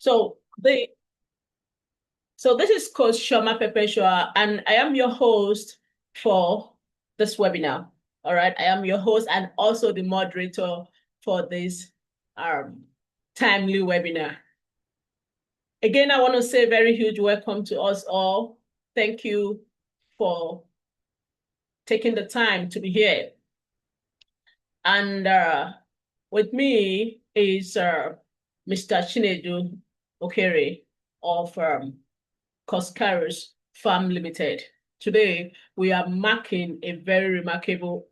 So this is Coach Shoma Perpetua, and I am your host for this webinar. All right, I am your host and also the moderator for this timely webinar. Again, I want to say a very huge welcome to us all. Thank you for taking the time to be here. And with me is Mr. Chinedu Okere of Coscharis Farm Limited. Today, we are marking a very remarkable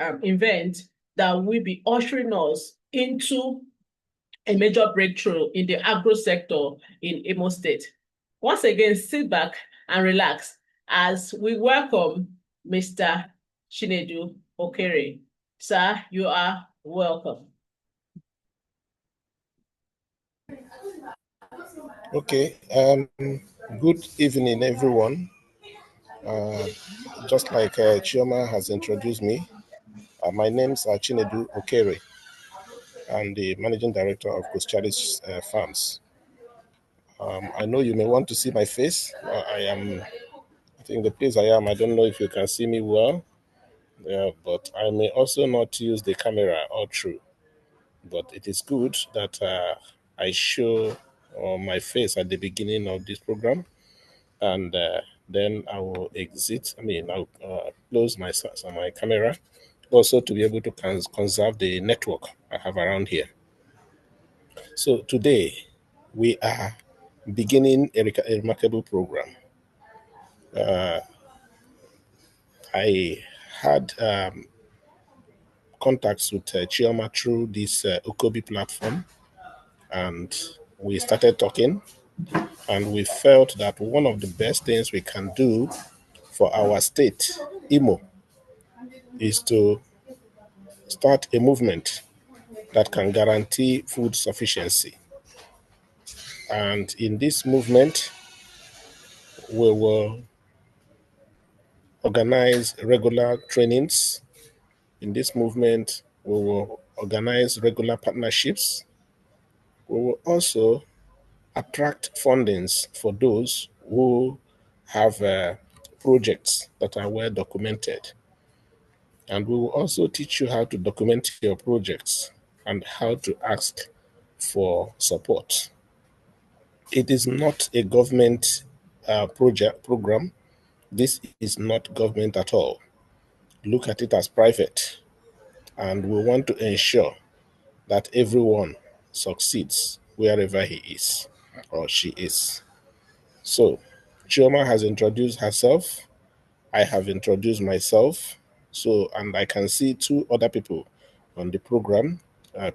event that will be ushering us into a major breakthrough in the agro sector in Imo State. Once again, sit back and relax as we welcome Mr. Chinedu Okere. Sir, you are welcome. Okay, good evening, everyone. Just like Chioma has introduced me, my name is Chinedu Okere. I'm the managing director of Coscharis Farms. I know you may want to see my face. I think the place I am, I don't know if you can see me well, but I may also not use the camera all through. But it is good that I show my face at the beginning of this program, and then I will exit. I'll close my camera, also to be able to conserve the network I have around here. So today we are beginning a remarkable program. I had contacts with Chioma through this Okobi platform, and we started talking, and we felt that one of the best things we can do for our state, Imo, is to start a movement that can guarantee food sufficiency. And in this movement, we will organize regular trainings. In this movement, we will organize regular partnerships. We will also attract fundings for those who have projects that are well documented. And we will also teach you how to document your projects and how to ask for support. It is not a government program. This is not government at all. Look at it as private. And we want to ensure that everyone succeeds wherever he is or she is. So, Chioma has introduced herself. I have introduced myself. So, and I can see two other people on the program.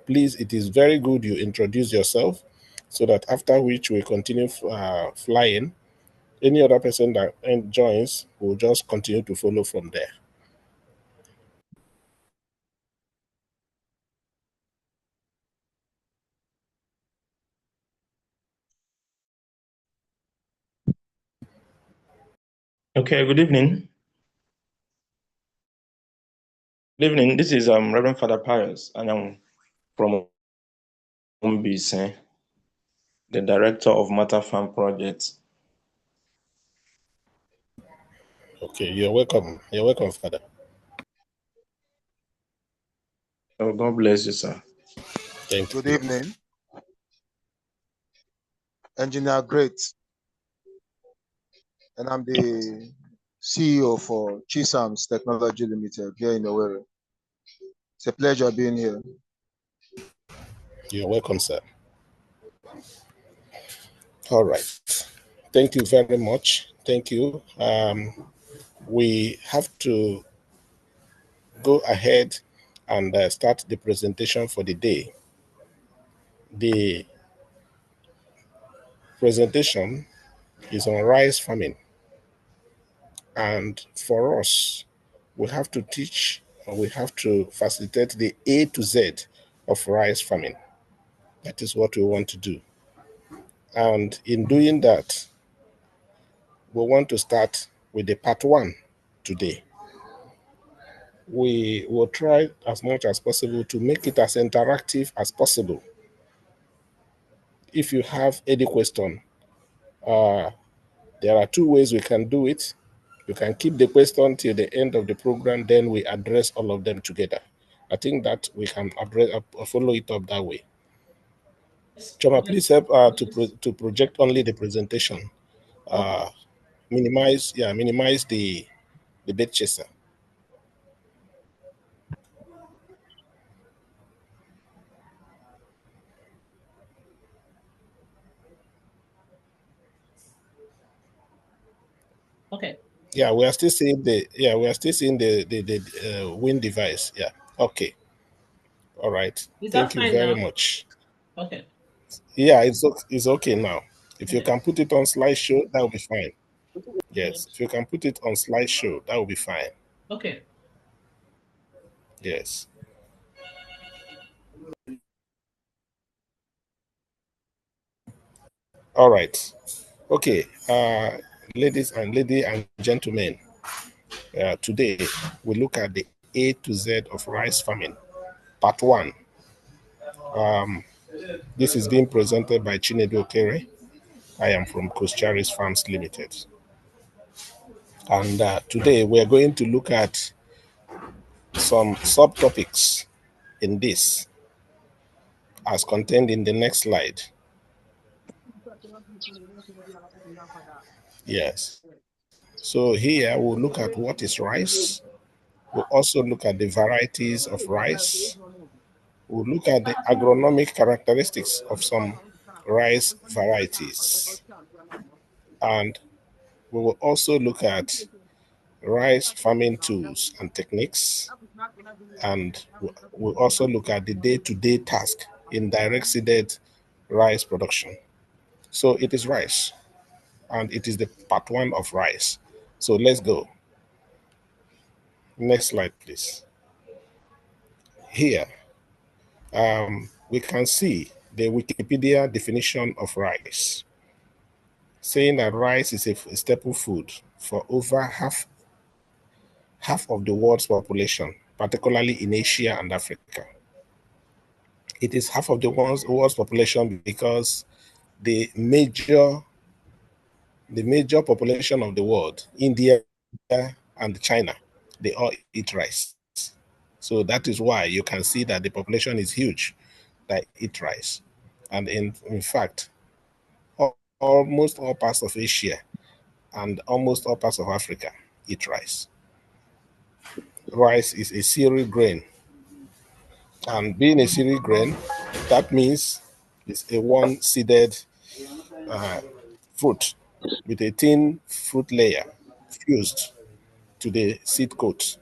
Please, it is very good you introduce yourself so that after which we continue flying. Any other person that joins will just continue to follow from there. Okay, good evening. Good evening. This is Reverend Father Pius, and I'm from Umbise, the director of Matter Farm Project. Okay, you're welcome. You're welcome, Father. Oh, God bless you, sir. Thank Good you. evening. Engineer Great. And I'm the CEO for Chisams Technology Limited here in Owerri. It's a pleasure being here. You're welcome, sir. All right. Thank you very much. Thank you. We have to go ahead and start the presentation for the day. The presentation is on rice farming. And for us, we have to teach, or we have to facilitate the A to Z of rice farming. That is what we want to do. And in doing that, we want to start with the part one today. We will try as much as possible to make it as interactive as possible. if you have any question, there are two ways we can do it. You can keep the question till the end of the program, then we address all of them together. I think that we can address, follow it up that way. Choma, please help to project only the presentation. Minimize the bed chaser. Okay. Yeah, we are still seeing the wind device. Yeah. Okay. All right. Is that Thank you fine very now? much. Okay. Yeah, it's okay now. If you Okay. can put it on slideshow, that will be fine. Okay. Yes. If you can put it on slideshow, that will be fine. Okay. Yes. All right. Okay. Ladies and gentlemen, today we look at the A to Z of rice farming, part one. This is being presented by Chinedu Okere. I am from Coscharis Farms Limited. And today we are going to look at some subtopics in this as contained in the next slide. Yes. So here we'll look at what is rice. We'll also look at the varieties of rice. We'll look at the agronomic characteristics of some rice varieties. And we will also look at rice farming tools and techniques. And we'll also look at the day-to-day task in direct seeded rice production. So it is rice, and it is the part one of rice. So let's go. Next slide, please. Here, we can see the Wikipedia definition of rice, saying that rice is a staple food for over half of the world's population, particularly in Asia and Africa. It is half of the world's population because the major population of the world, India and China, they all eat rice. So that is why you can see that the population is huge that eat rice. And in fact, almost all parts of Asia and almost all parts of Africa eat rice. Rice is a cereal grain. And being a cereal grain, that means it's a one-seeded fruit with a thin fruit layer fused to the seed coat.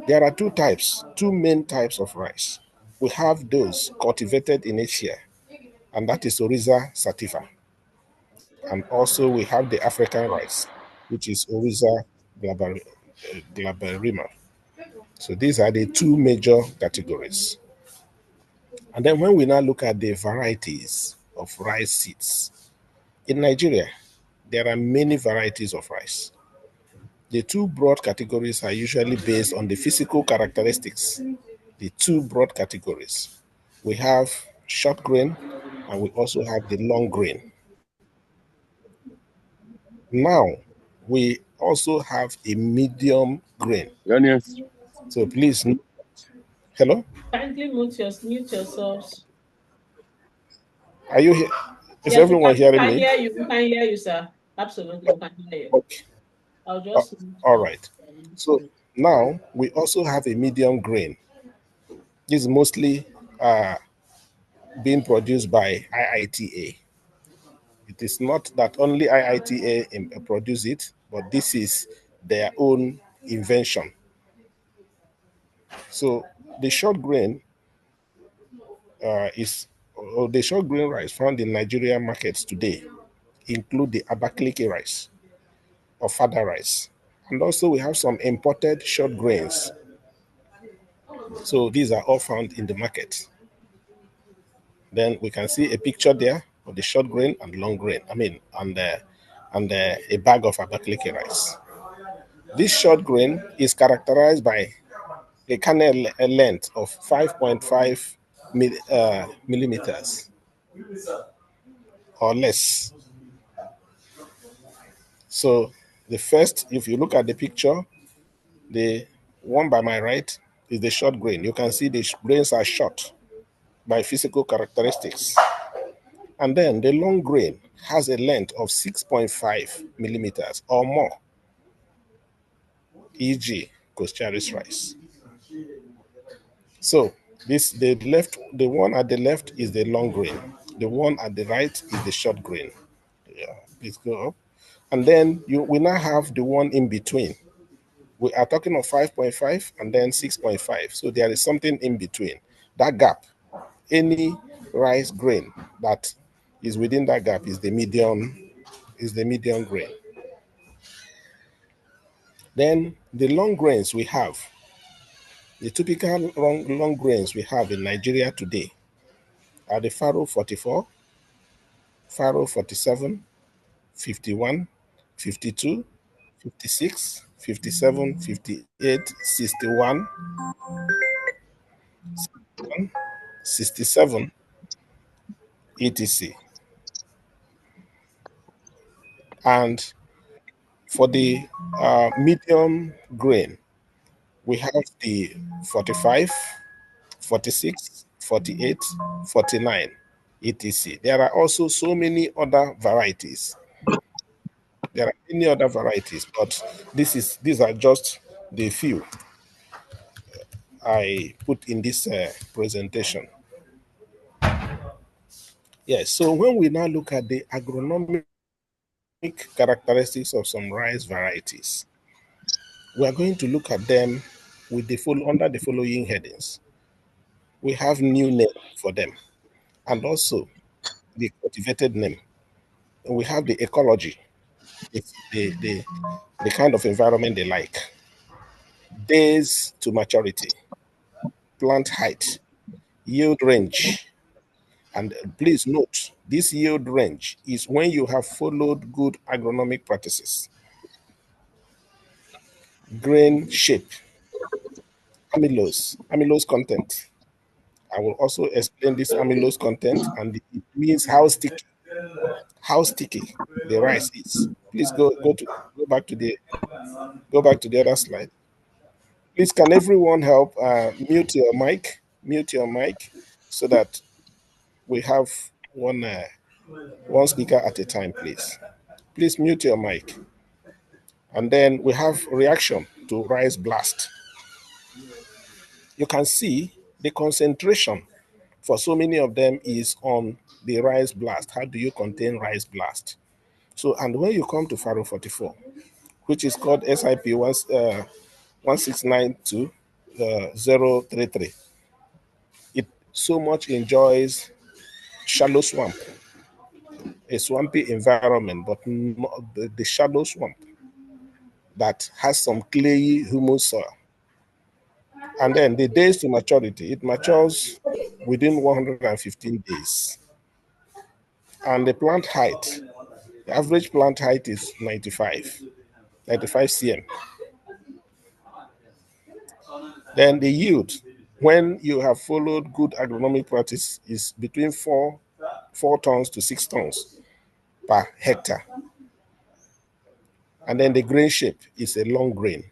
There are two main types of rice. We have those cultivated in Asia, and that is Oryza sativa. And also we have the African rice, which is Oryza glaberrima. So these are the two major categories. And then when we now look at the varieties of rice seeds, in Nigeria, there are many varieties of rice. The two broad categories are usually based on the physical characteristics. The two broad categories. We have short grain and we also have the long grain. Now, we also have a medium grain. Yes. So please, hello? Kindly mute yourselves. Are you here? Is Yes, everyone we hearing can me? hear you. We can hear you, sir. Absolutely, we can hear you. Okay. I'll just mute All my right. So now we also have a medium grain. This is mostly being produced by IITA. It is not that only IITA produce it, but this is their own invention. So the short grain the short grain rice found in Nigerian markets today include the Abakaliki rice or fada rice. And also we have some imported short grains. So these are all found in the market. Then we can see a picture there of the short grain and long grain. I mean, and a bag of Abakaliki rice. This short grain is characterized by a kernel length of 5.5 millimeters. or less. So the first, if you look at the picture, the one by my right is the short grain. You can see the grains are short by physical characteristics. And then the long grain has a length of 6.5 millimeters or more, e.g., Coscharis rice. So the one at the left is the long grain. The one at the right is the short grain. Yeah, please go up. And then we now have the one in between. We are talking of 5.5 and then 6.5. So there is something in between. That gap, any rice grain that is within that gap is the medium grain. Then the long grains we have, the typical long grains we have in Nigeria today are the Faro 44, Faro 47, 51, 52, 56, 57, 58, 61, 67, etc. And for the medium grain, we have the 45, 46, 48, 49, etc. There are also so many other varieties. There are many other varieties, but these are just the few I put in this presentation. Yes, so when we now look at the agronomic characteristics of some rice varieties, we are going to look at them with under the following headings. We have new name for them, and also the cultivated name. And we have the ecology, the kind of environment they like, days to maturity, plant height, yield range. And please note, this yield range is when you have followed good agronomic practices. Grain shape, amylose content. I will also explain this amylose content, and it means how sticky the rice is. Please go back to the other slide. Please, can everyone help mute your mic, so that we have one speaker at a time, please. Please mute your mic. And then we have reaction to rice blast. You can see the concentration for so many of them is on the rice blast. How do you contain rice blast? So, and when you come to Faro 44, which is called SIP 1692033, it so much enjoys shallow swamp, a swampy environment, but the shallow swamp that has some clayey humus soil. And then the days to maturity, it matures within 115 days. And the plant height, the average plant height is 95 cm. Then the yield, when you have followed good agronomic practice, is between 4 tons to 6 tons per hectare. And then the grain shape is a long grain.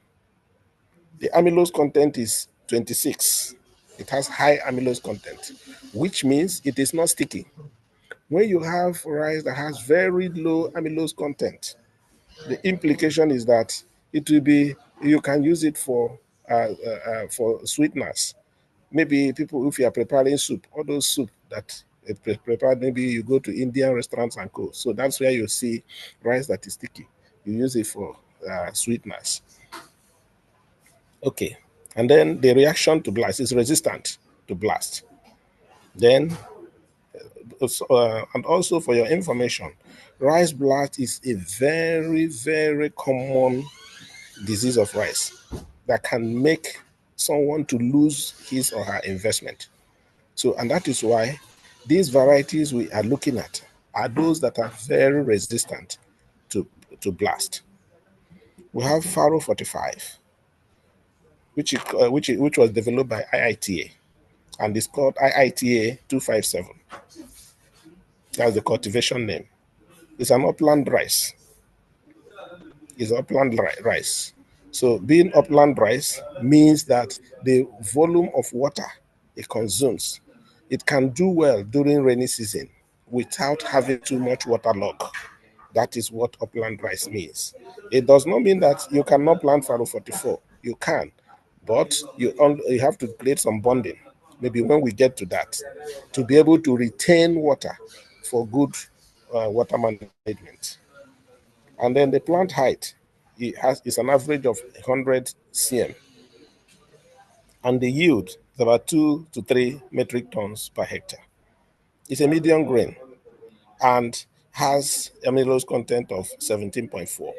The amylose content is 26. It has high amylose content, which means it is not sticky. When you have rice that has very low amylose content, the implication is that you can use it for sweeteners. Maybe people, if you are preparing soup, all those soup that prepared, maybe you go to Indian restaurants and co. So that's where you see rice that is sticky. You use it for sweeteners. Okay, and then the reaction to blast is resistant to blast. Then, and also for your information, rice blast is a very, very common disease of rice that can make someone to lose his or her investment. So, and that is why these varieties we are looking at are those that are very resistant to blast. We have Faro 45, which was developed by IITA, and it's called IITA 257. has the cultivation name. It's an upland rice. It's upland rice. So being upland rice means that the volume of water it consumes, it can do well during rainy season without having too much water log. That is what upland rice means. It does not mean that you cannot plant Faro 44. You can, but you have to create some bonding. Maybe when we get to that, to be able to retain water for good water management. And then the plant height is an average of 100 cm, and the yield is about 2 to 3 metric tons per hectare. It's a medium grain and has amylose content of 17.4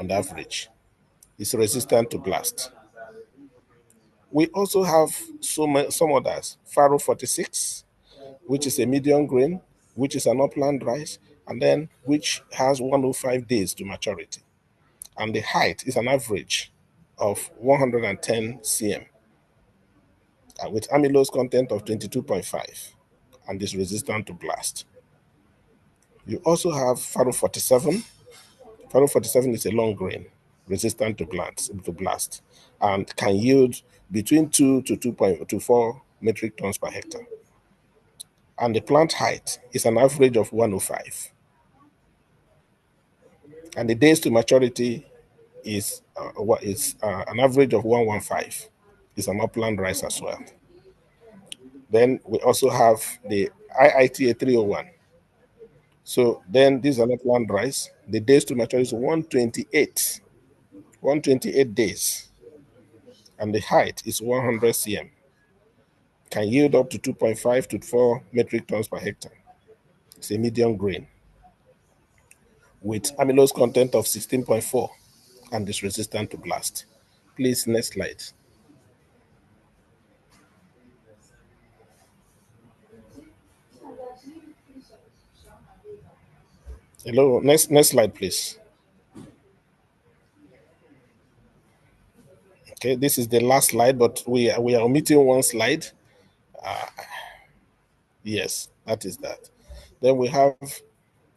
on average. It's resistant to blast. We also have some others, Faro 46, which is a medium grain, which is an upland rice, and then which has 105 days to maturity. And the height is an average of 110 cm with amylose content of 22.5 and is resistant to blast. You also have Faro 47. Faro 47 is a long grain, resistant to blast, and can yield between 2 to 2.24 metric tons per hectare. And the plant height is an average of 105. And the days to maturity is an average of 115. It's an upland rice as well. Then we also have the IITA 301. So then these are upland rice. The days to maturity is 128 days. And the height is 100 cm. Can yield up to 2.5 to 4 metric tons per hectare. It's a medium grain with amylose content of 16.4 and is resistant to blast. Please, next slide. Hello, next slide, please. Okay, this is the last slide, but we are omitting one slide. Yes, that is that. Then we have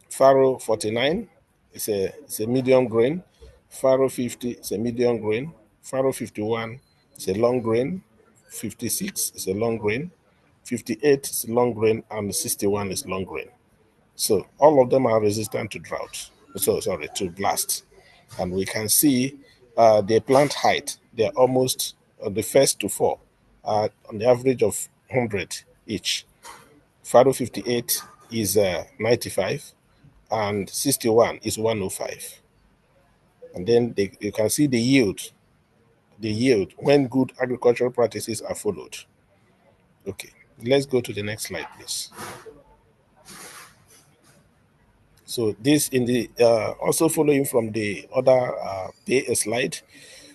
Faro 49. It's a medium grain. Faro 50 is a medium grain. Faro 51 is a long grain. 56 is a long grain. 58 is a long grain, and 61 is long grain. So all of them are resistant to drought. To blast. And we can see the plant height. They're almost the first to four on the average of 100 each. Faro 58 is 95 and 61 is 105. And then you can see the yield when good agricultural practices are followed. Okay, let's go to the next slide, please. So this in the also following from the other slide,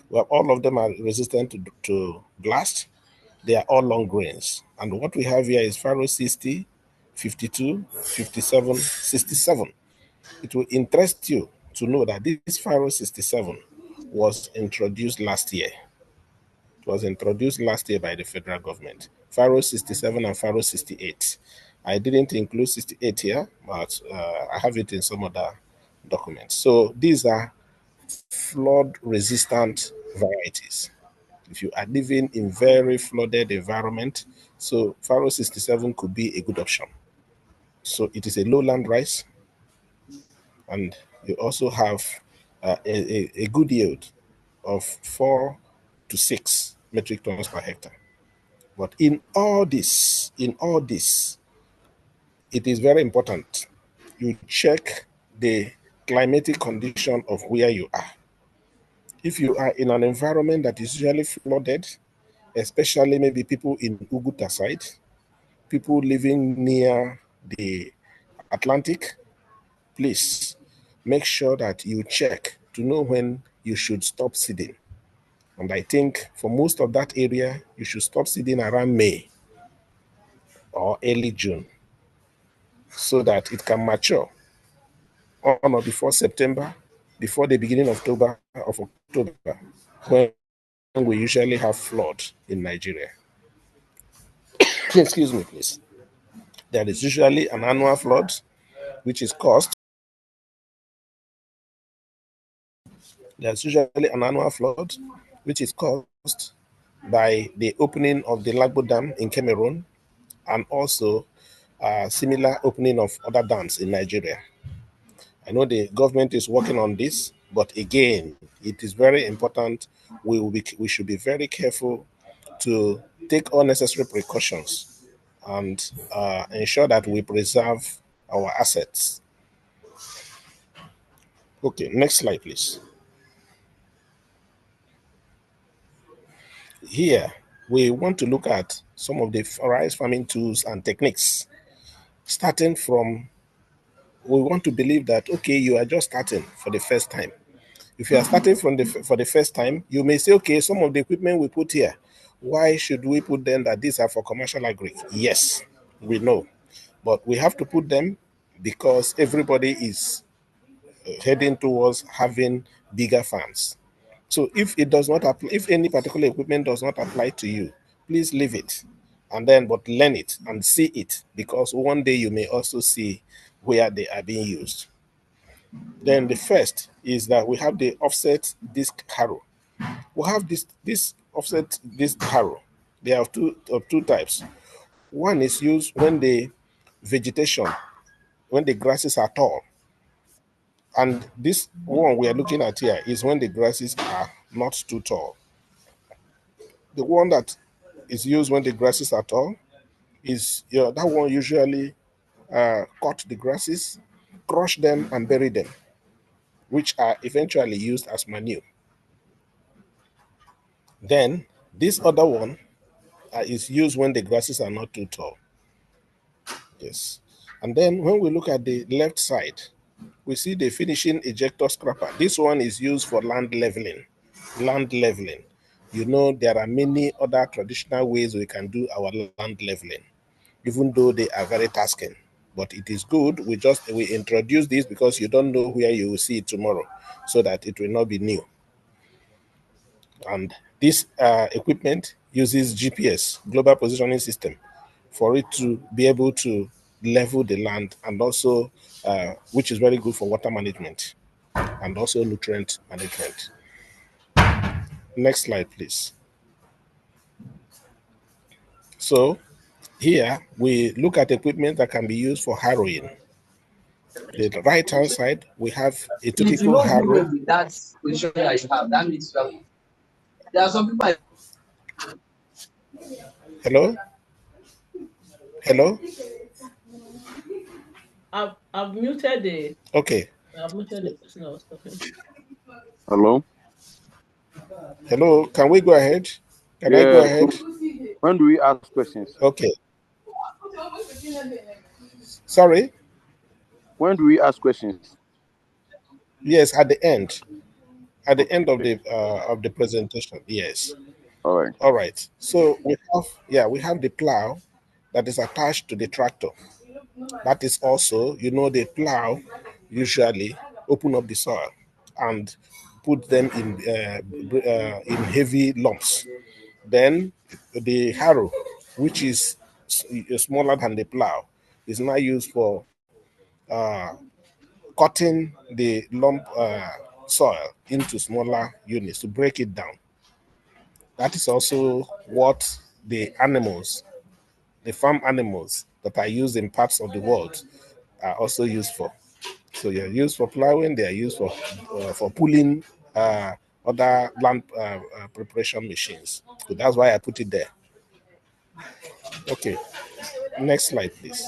where all of them are resistant to blast. They are all long grains. And what we have here is Faro 60, 52, 57, 67. It will interest you to know that this Faro 67 was introduced last year. It was introduced last year by the federal government. Faro 67 and Faro 68. I didn't include 68 here, but I have it in some other documents. So these are flood-resistant varieties. If you are living in very flooded environment, so Faro 67 could be a good option. So it is a lowland rice, and you also have a good yield of 4 to 6 metric tons per hectare. But in all this, it is very important you check the climatic condition of where you are. If you are in an environment that is usually flooded, especially maybe people in Uguta side, people living near the Atlantic, please make sure that you check to know when you should stop seeding. And I think for most of that area, you should stop seeding around May or early June so that it can mature on or before September, before the beginning of October, when we usually have flood in Nigeria. Excuse me, please. There is usually an annual flood which is caused. There's usually an annual flood, which is caused by the opening of the Lagbo Dam in Cameroon and also similar opening of other dams in Nigeria. I know the government is working on this, but again, it is very important. We should be very careful to take all necessary precautions and ensure that we preserve our assets. Okay, next slide, please. Here, we want to look at some of the rice farming tools and techniques. Starting from, we want to believe that, okay, you are just starting for the first time. If you are starting for the first time, you may say, okay, some of the equipment we put here, why should we put them that these are for commercial agric? Yes, we know. But we have to put them because everybody is heading towards having bigger farms. So if it does not apply, if any particular equipment does not apply to you, please leave it. And then, but learn it and see it, because one day you may also see where they are being used. Then the first is that we have the offset disc harrow. We have this offset disc harrow. They have two types. One is used when the vegetation, when the grasses are tall. And this one we are looking at here is when the grasses are not too tall. The one that is used when the grasses are tall is that one usually cut the grasses, crush them, and bury them, which are eventually used as manure. Then this other one is used when the grasses are not too tall. Yes. And then when we look at the left side, we see the finishing ejector scraper. This one is used for land leveling. Land leveling. You know, there are many other traditional ways we can do our land leveling, even though they are very tasking. But it is good. We introduce this because you don't know where you will see it tomorrow, so that it will not be new. And this equipment uses GPS, global positioning system, for it to be able to level the land, and also which is very good for water management and also nutrient management. Next slide, please. So here we look at equipment that can be used for harrowing. The right hand side, we have a typical harrow. With that position that you have, that means there are some people. Hello? Hello? I've muted the. Okay. I've muted the person I was talking. Hello? Hello, can we go ahead? Can I go ahead? So when do we ask questions? Okay. Sorry? When do we ask questions? Yes, at the end. At the end of the presentation. Yes. All right. All right. So we have the plow that is attached to the tractor. That is also, the plow usually open up the soil and put them in heavy lumps. Then the harrow, which is smaller than the plow, is now used for cutting the lump soil into smaller units to break it down. That is also what the farm animals that are used in parts of the world are also used for. So they are used for plowing, they are used for pulling other land preparation machines. So that's why I put it there. Okay, next slide, please.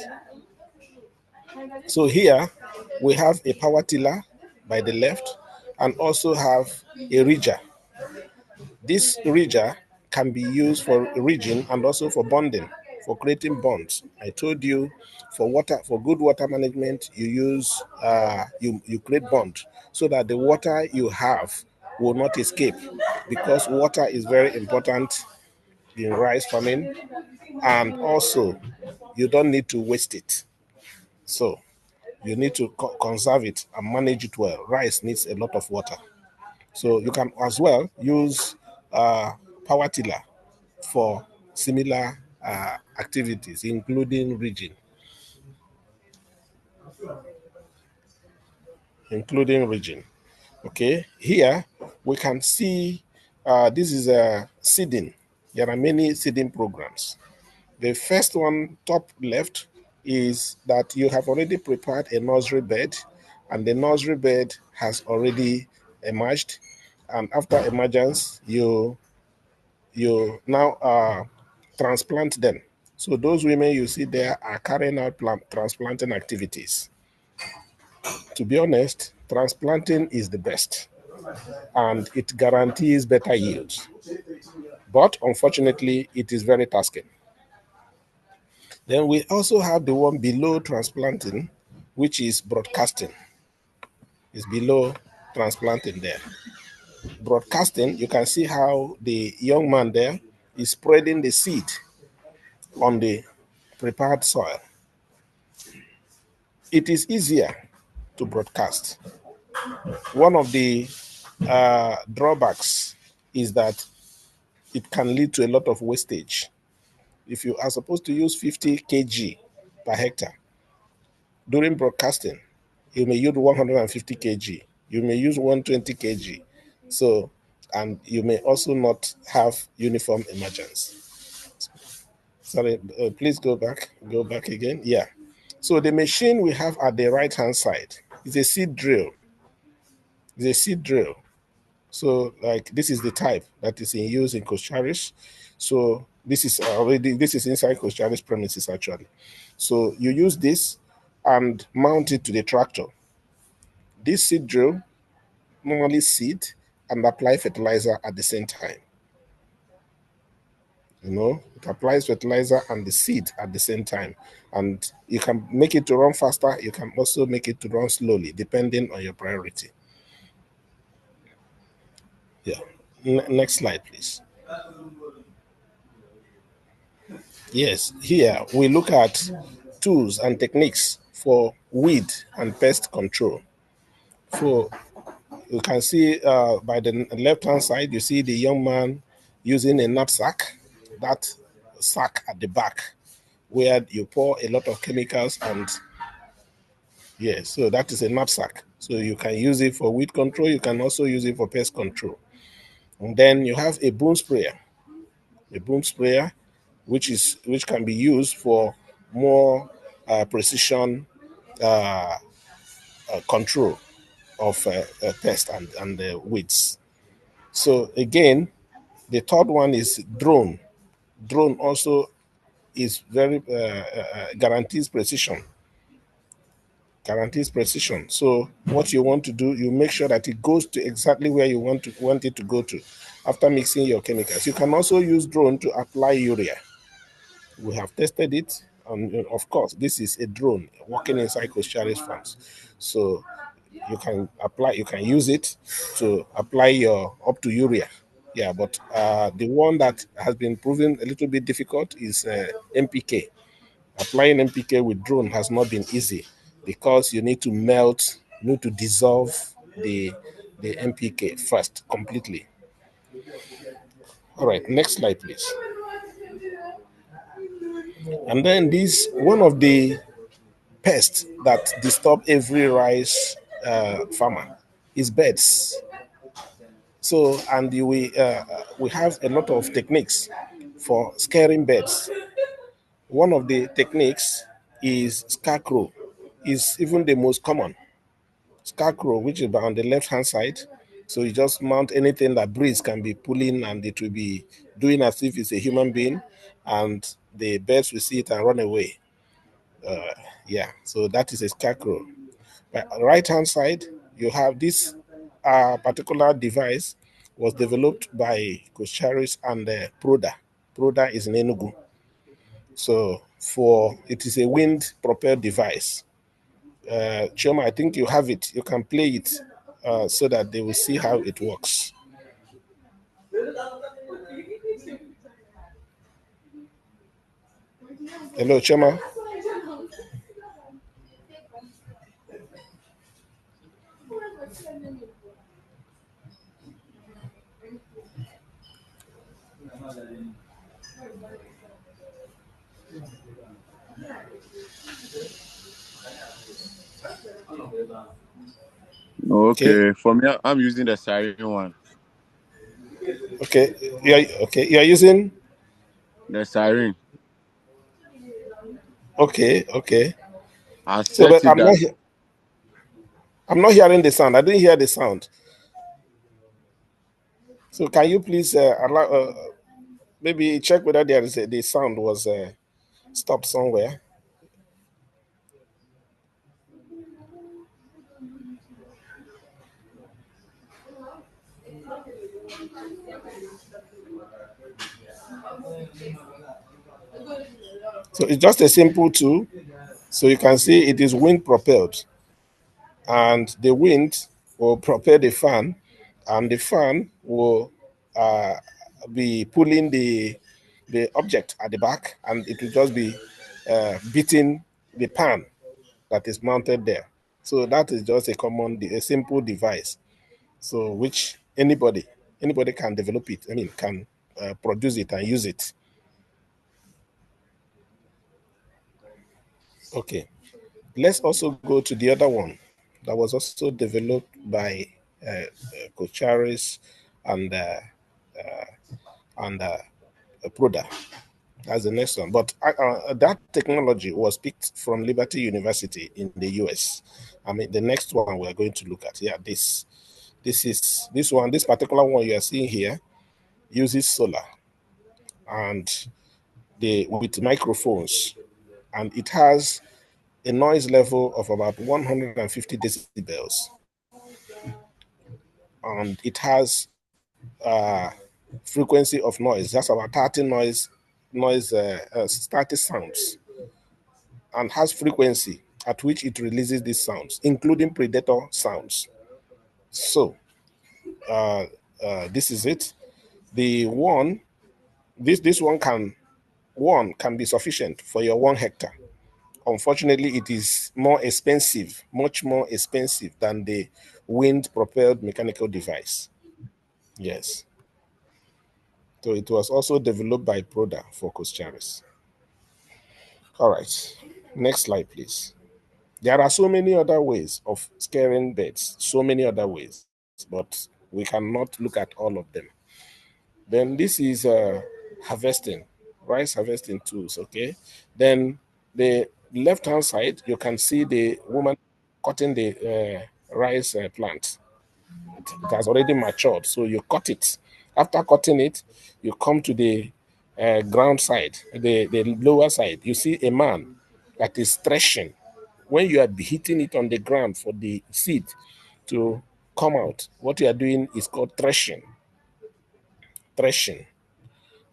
So here we have a power tiller by the left and also have a ridger. This ridger can be used for ridging and also for bonding, for creating bonds. I told you for good water management, you use you create bond so that the water you have will not escape, because water is very important in rice farming, and also you don't need to waste it. So you need to conserve it and manage it well. Rice needs a lot of water. So you can as well use power tiller for similar activities, including ridging. including region. Okay, here we can see this is a seeding. There are many seeding programs. The first one, top left, is that you have already prepared a nursery bed, and the nursery bed has already emerged. And after emergence, you now transplant them. So those women you see there are carrying out transplanting activities. To be honest, transplanting is the best, and it guarantees better yields. But unfortunately, it is very tasking. Then we also have the one below transplanting, which is broadcasting. It's below transplanting there. Broadcasting, you can see how the young man there is spreading the seed on the prepared soil. It is easier to broadcast. One of the drawbacks is that it can lead to a lot of wastage. If you are supposed to use 50 kg per hectare, during broadcasting, you may use 150 kg, you may use 120 kg. So, and you may also not have uniform emergence. Sorry, please go back again. Yeah. So the machine we have at the right hand side is a seed drill. It's a seed drill. So like this is the type that is in use in Coscharis. So this is inside Coscharis premises actually. So you use this and mount it to the tractor. This seed drill normally seed and apply fertilizer at the same time. It applies fertilizer and the seed at the same time. And you can make it to run faster. You can also make it to run slowly, depending on your priority. Yeah. Next slide, please. Yes, here we look at tools and techniques for weed and pest control. So you can see by the left-hand side, you see the young man using a knapsack, that sack at the back, where you pour a lot of chemicals and so that is a knapsack. So you can use it for weed control. You can also use it for pest control. And then you have a boom sprayer. A boom sprayer, which can be used for more precision control of pests and weeds. So again, the third one is drone. Drone also is very guarantees precision. Guarantees precision. So what you want to do, you make sure that it goes to exactly where you want it to go to after mixing your chemicals. You can also use drone to apply urea. We have tested it, and of course, this is a drone working inside Coscharis farms. So you can use it to apply your up to urea. Yeah, but the one that has been proven a little bit difficult is NPK. Applying NPK with drone has not been easy because you need to dissolve the NPK first completely. All right, next slide, please. And then this one of the pests that disturb every rice farmer is birds. So, and we have a lot of techniques for scaring birds. One of the techniques is scarecrow, is even the most common. Scarecrow, which is on the left hand side. So you just mount anything that breeze can be pulling, and it will be doing as if it's a human being, and the birds will see it and run away. So that is a scarecrow. But right hand side, you have this particular device was developed by Coscharis and Proda. Proda is in Enugu. So it is a wind propelled device. Choma, I think you have it. You can play it so that they will see how it works. Hello, Choma. Okay. For me, I'm using the siren one. Okay. You're using. The siren. Okay. I So, set but it that. I'm not hearing the sound. I didn't hear the sound. So can you please allow maybe check whether there is the sound was stopped somewhere. So it's just a simple tool. So you can see it is wind propelled, and the wind will propel the fan, and the fan will uh, be pulling the object at the back, and it will just be beating the pan that is mounted there. So that is just a simple device. So which anybody can develop it. I mean, can produce it and use it. Okay. Let's also go to the other one that was also developed by Coscharis and Proda. That's the next one. But that technology was picked from Liberty University in the US. I mean, the next one we're going to look at. Yeah, this particular one you are seeing here uses solar and with microphones, and it has a noise level of about 150 decibels, and it has frequency of noise. That's about 30 30 sounds, and has frequency at which it releases these sounds, including predator sounds. So this is it. The one, this one can be sufficient for your 1 hectare. Unfortunately, it is more expensive, much more expensive than the wind propelled mechanical device. Yes. So it was also developed by Proda for Coscharis. All right. Next slide, please. There are so many other ways of scaring birds, so many other ways, but we cannot look at all of them. Then this is harvesting, rice harvesting tools, okay? Then the left-hand side, you can see the woman cutting the rice plant. It has already matured, so you cut it. After cutting it, you come to the ground side, the lower side. You see a man that is threshing. When you are hitting it on the ground for the seed to come out, what you are doing is called threshing. Threshing.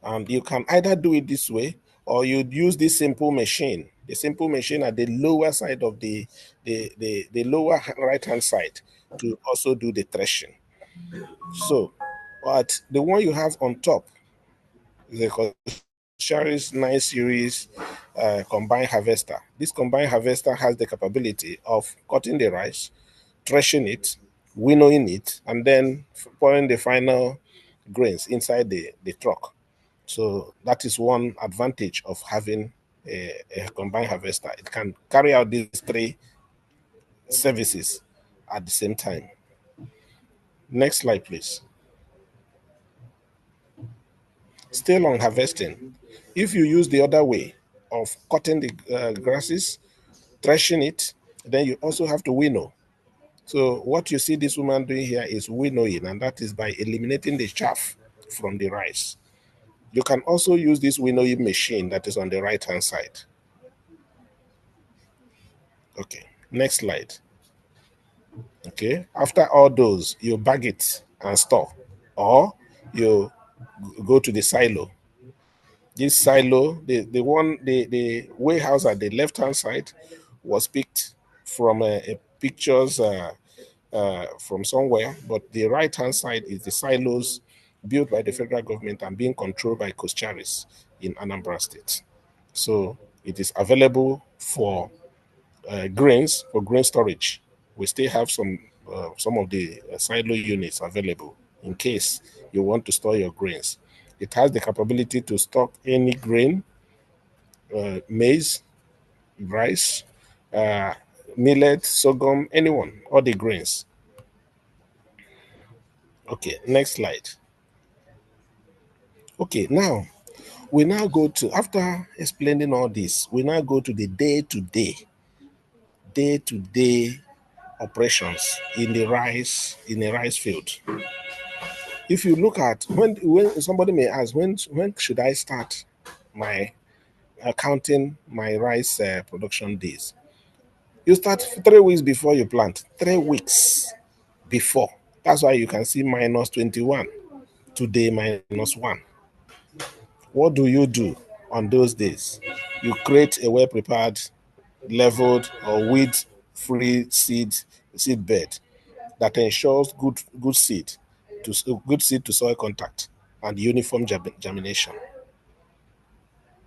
And you can either do it this way, or you'd use this simple machine. The simple machine at the lower side of the lower right hand side to also do the threshing. So, but the one you have on top is a Coscharis 9 series combined harvester. This combined harvester has the capability of cutting the rice, threshing it, winnowing it, and then pouring the final grains inside the truck. So that is one advantage of having a combined harvester. It can carry out these three services at the same time. Next slide, please. Still on harvesting, if you use the other way of cutting the grasses, threshing it, then you also have to winnow. So what you see this woman doing here is winnowing, and that is by eliminating the chaff from the rice. You can also use this winnowing machine that is on the right hand side. Okay, next slide. Okay, after all those, you bag it and store, or you go to the silo. This silo, the warehouse at the left hand side was picked from a pictures from somewhere, but the right hand side is the silos built by the federal government and being controlled by Coscharis in Anambra State. So it is available for grains, for grain storage. We still have some of the silo units available in case you want to store your grains. It has the capability to stock any grain, maize, rice, uh, millet, sorghum, anyone, all the grains. Okay, next slide. Okay, now we now go to, after explaining all this, we now go to the day-to-day operations in the rice field. If you look at when somebody may ask, when should I start my counting my rice production days? You start 3 weeks before you plant. 3 weeks before. That's why you can see minus 21. Today minus 1. What do you do on those days? You create a well-prepared, leveled or weed-free seed bed that ensures good seed to soil contact and uniform germination.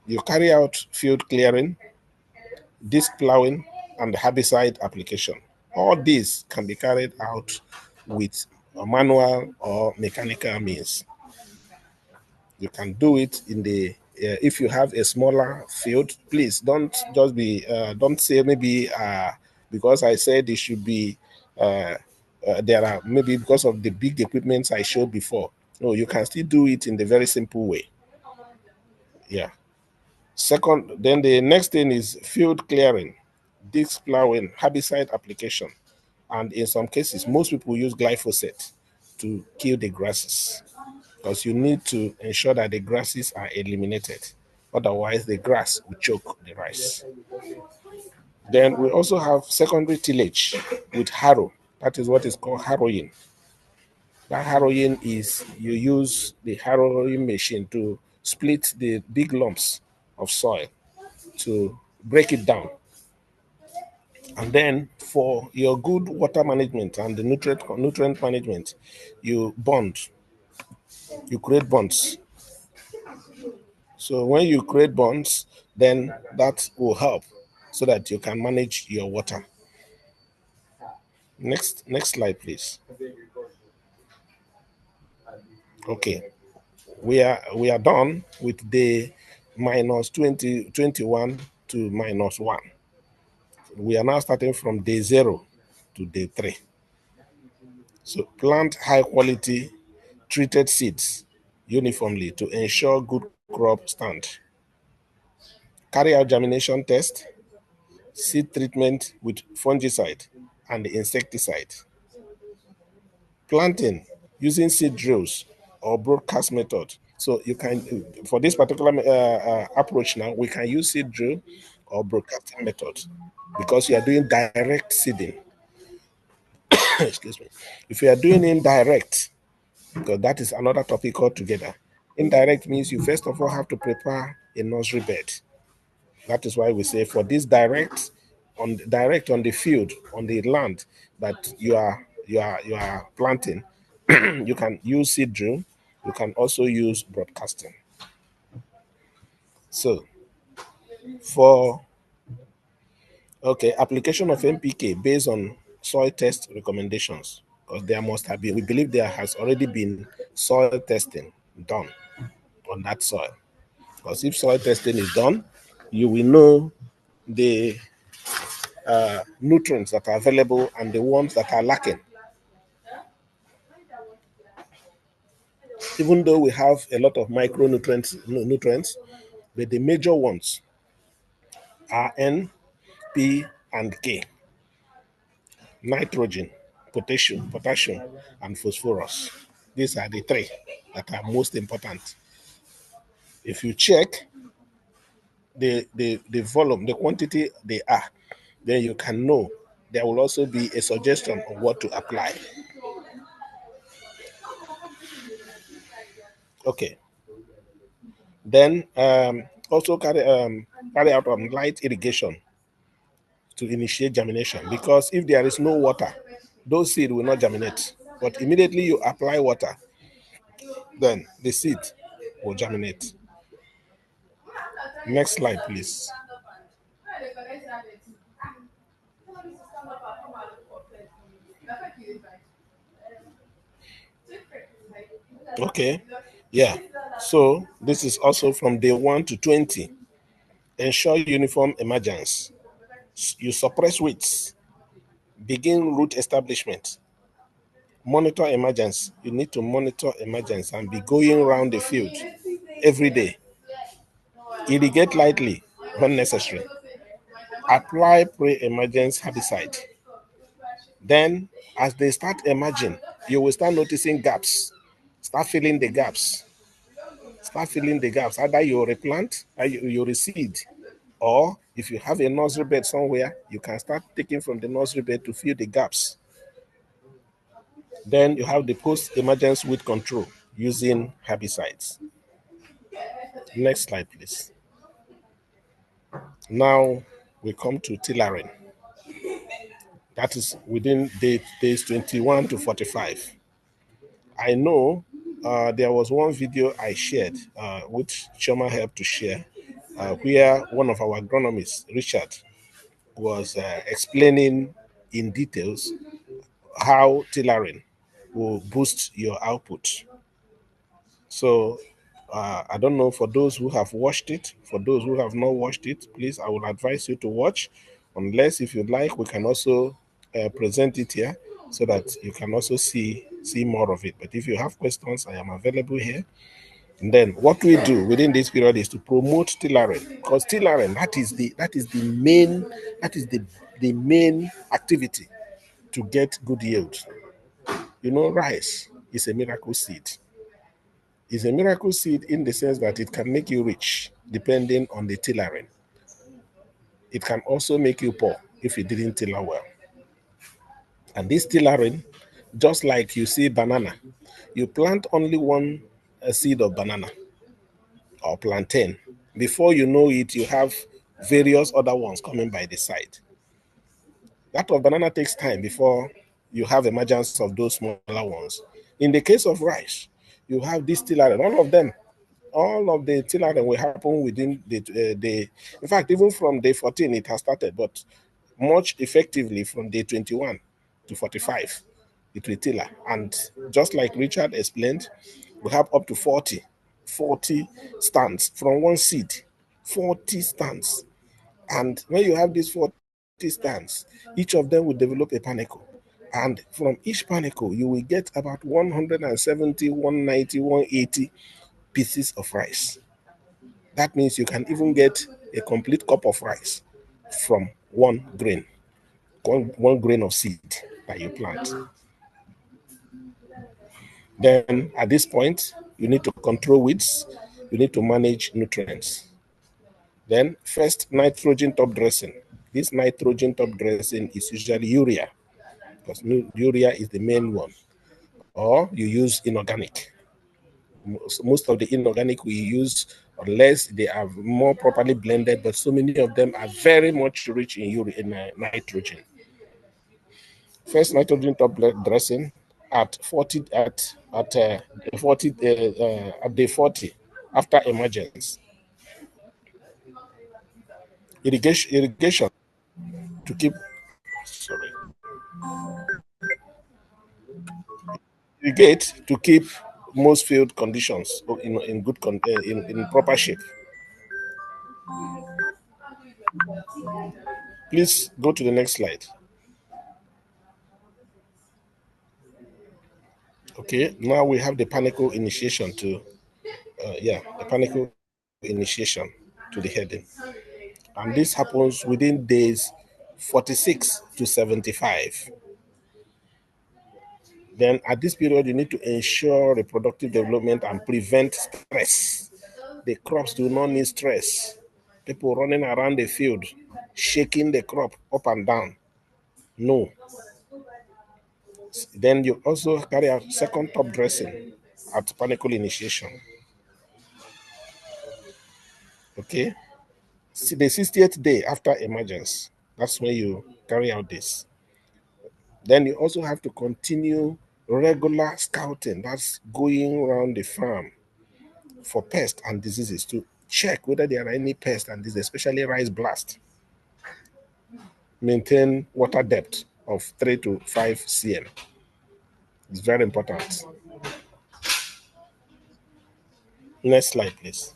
You carry out field clearing, disc plowing, and herbicide application. All these can be carried out with a manual or mechanical means. You can do it in the if you have a smaller field. Please don't say maybe because I said it should be there are maybe because of the big equipment I showed before. No, you can still do it in the very simple way. Yeah. Second, then the next thing is field clearing, disc plowing, herbicide application, and in some cases, most people use glyphosate to kill the grasses, because you need to ensure that the grasses are eliminated. Otherwise, the grass will choke the rice. Then we also have secondary tillage with harrow. That is what is called harrowing. That harrowing is you use the harrowing machine to split the big lumps of soil to break it down. And then for your good water management and the nutrient management, you create bonds. So when you create bonds, then that will help so that you can manage your water. Next slide, please. Okay, we are done with the minus 21 to minus 1. We are now starting from day 0 to day 3. So plant high quality treated seeds uniformly to ensure good crop stand. Carry out germination test, seed treatment with fungicide and insecticide. Planting using seed drills or broadcast method. So you can, for this particular approach now, we can use seed drill or broadcasting method because you are doing direct seeding. Excuse me. If you are doing indirect, because that is another topic altogether. Indirect means you first of all have to prepare a nursery bed. That is why we say for this direct on the field, on the land that you are planting, you can use seed drill. You can also use broadcasting. So for application of NPK based on soil test recommendations, because there must have been, we believe there has already been soil testing done on that soil. Because if soil testing is done, you will know the nutrients that are available and the ones that are lacking. Even though we have a lot of nutrients, but the major ones are N, P, and K. Nitrogen, potassium, and phosphorus. These are the 3 that are most important. If you check the volume, the quantity they are, then you can know. There will also be a suggestion on what to apply. Okay. Then also carry out light irrigation to initiate germination, because if there is no water, those seeds will not germinate. But immediately you apply water, then the seed will germinate. Next slide, please. Okay, yeah. So this is also from day 1 to 20. Ensure uniform emergence. You suppress weeds. Begin root establishment. monitor emergence. You need to monitor emergence and be going around the field every day. Irrigate lightly when necessary. Apply pre-emergence herbicide. Then, as they start emerging, you will start noticing gaps. Start filling the gaps. Start filling the gaps. Either you replant or you reseed. Or if you have a nursery bed somewhere, you can start taking from the nursery bed to fill the gaps. Then you have the post-emergence weed control using herbicides. Next slide, please. Now we come to tillering. That is within days 21 to 45. I know there was one video I shared, which Choma helped to share, where one of our agronomists, Richard, was explaining in details how tillering will boost your output. So I don't know, for those who have watched it, for those who have not watched it, please, I would advise you to watch. Unless, if you'd like, we can also present it here so that you can also see more of it. But if you have questions, I am available here. And then what we do within this period is to promote tillering, because tillering, that is the main activity to get good yield. You know, rice is a miracle seed. It's a miracle seed in the sense that it can make you rich depending on the tillering. It can also make you poor if you didn't tiller well. And this tillering, just like you see banana, you plant only one seed of banana or plantain. Before you know it, you have various other ones coming by the side. That of banana takes time before you have emergence of those smaller ones. In the case of rice, you have this tillering, all of the tillering will happen within the in fact, even from day 14 it has started, but much effectively from day 21 to 45 it will tiller. And just like Richard explained, we have up to 40 stands from one seed. 40 stands. And when you have these 40 stands, each of them will develop a panicle. And from each panicle, you will get about 170, 190, 180 pieces of rice. That means you can even get a complete cup of rice from one grain of seed that you plant. Then at this point, you need to control weeds, you need to manage nutrients. Then first, nitrogen top dressing. This nitrogen top dressing is usually urea, because urea is the main one. Or you use inorganic. Most of the inorganic we use, unless they are more properly blended, but so many of them are very much rich in nitrogen. First, nitrogen top dressing at 40 at 40 at day 40 after emergence. Irrigation to keep sorry irrigate to keep most field conditions in good in proper shape. Please go to the next slide. Okay, now we have the panicle initiation the panicle initiation to the heading. And this happens within days 46 to 75. Then at this period, you need to ensure reproductive development and prevent stress. The crops do not need stress. People running around the field, shaking the crop up and down. No. Then you also carry out second top dressing at panicle initiation. Okay. See, the 60th day after emergence, that's when you carry out this. Then you also have to continue regular scouting. That's going around the farm for pests and diseases to check whether there are any pests and diseases, especially rice blast. Maintain water depth of 3 to 5 cm. It's very important. Next slide, please.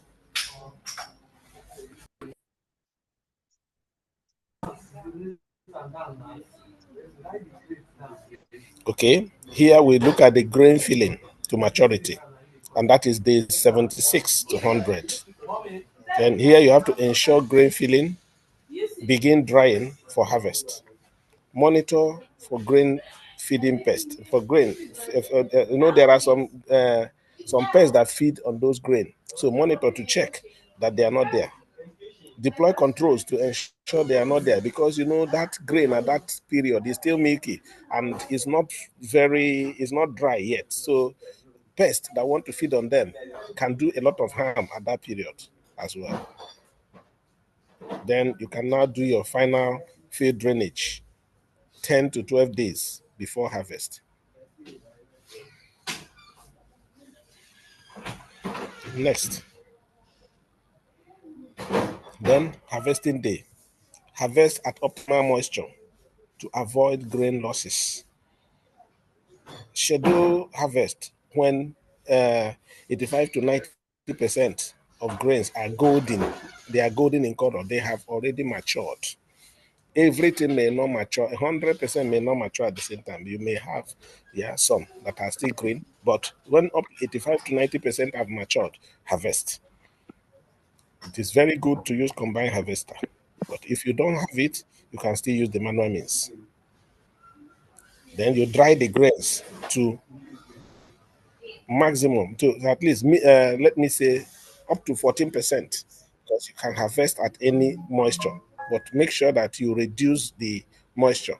Okay, Here we look at the grain filling to maturity, and that is day 76 to 100. Then here you have to ensure grain filling, begin drying for harvest. Monitor for grain feeding pests. For grain, there are some pests that feed on those grain. So monitor to check that they are not there. Deploy controls to ensure they are not there, because that grain at that period is still milky and is not dry yet. So pests that want to feed on them can do a lot of harm at that period as well. Then you can now do your final field drainage 10 to 12 days before harvest. Next, then harvesting day. Harvest at optimal moisture to avoid grain losses. Schedule harvest when 85 to 90% of grains are golden. They are golden in color. They have already matured. Everything may not mature. 100% may not mature at the same time. You may have, some that are still green, but when up 85 to 90% have matured, harvest. It is very good to use combined harvester, but if you don't have it, you can still use the manual means. Then you dry the grains to maximum, to at least let me say up to 14%, because you can harvest at any moisture, but make sure that you reduce the moisture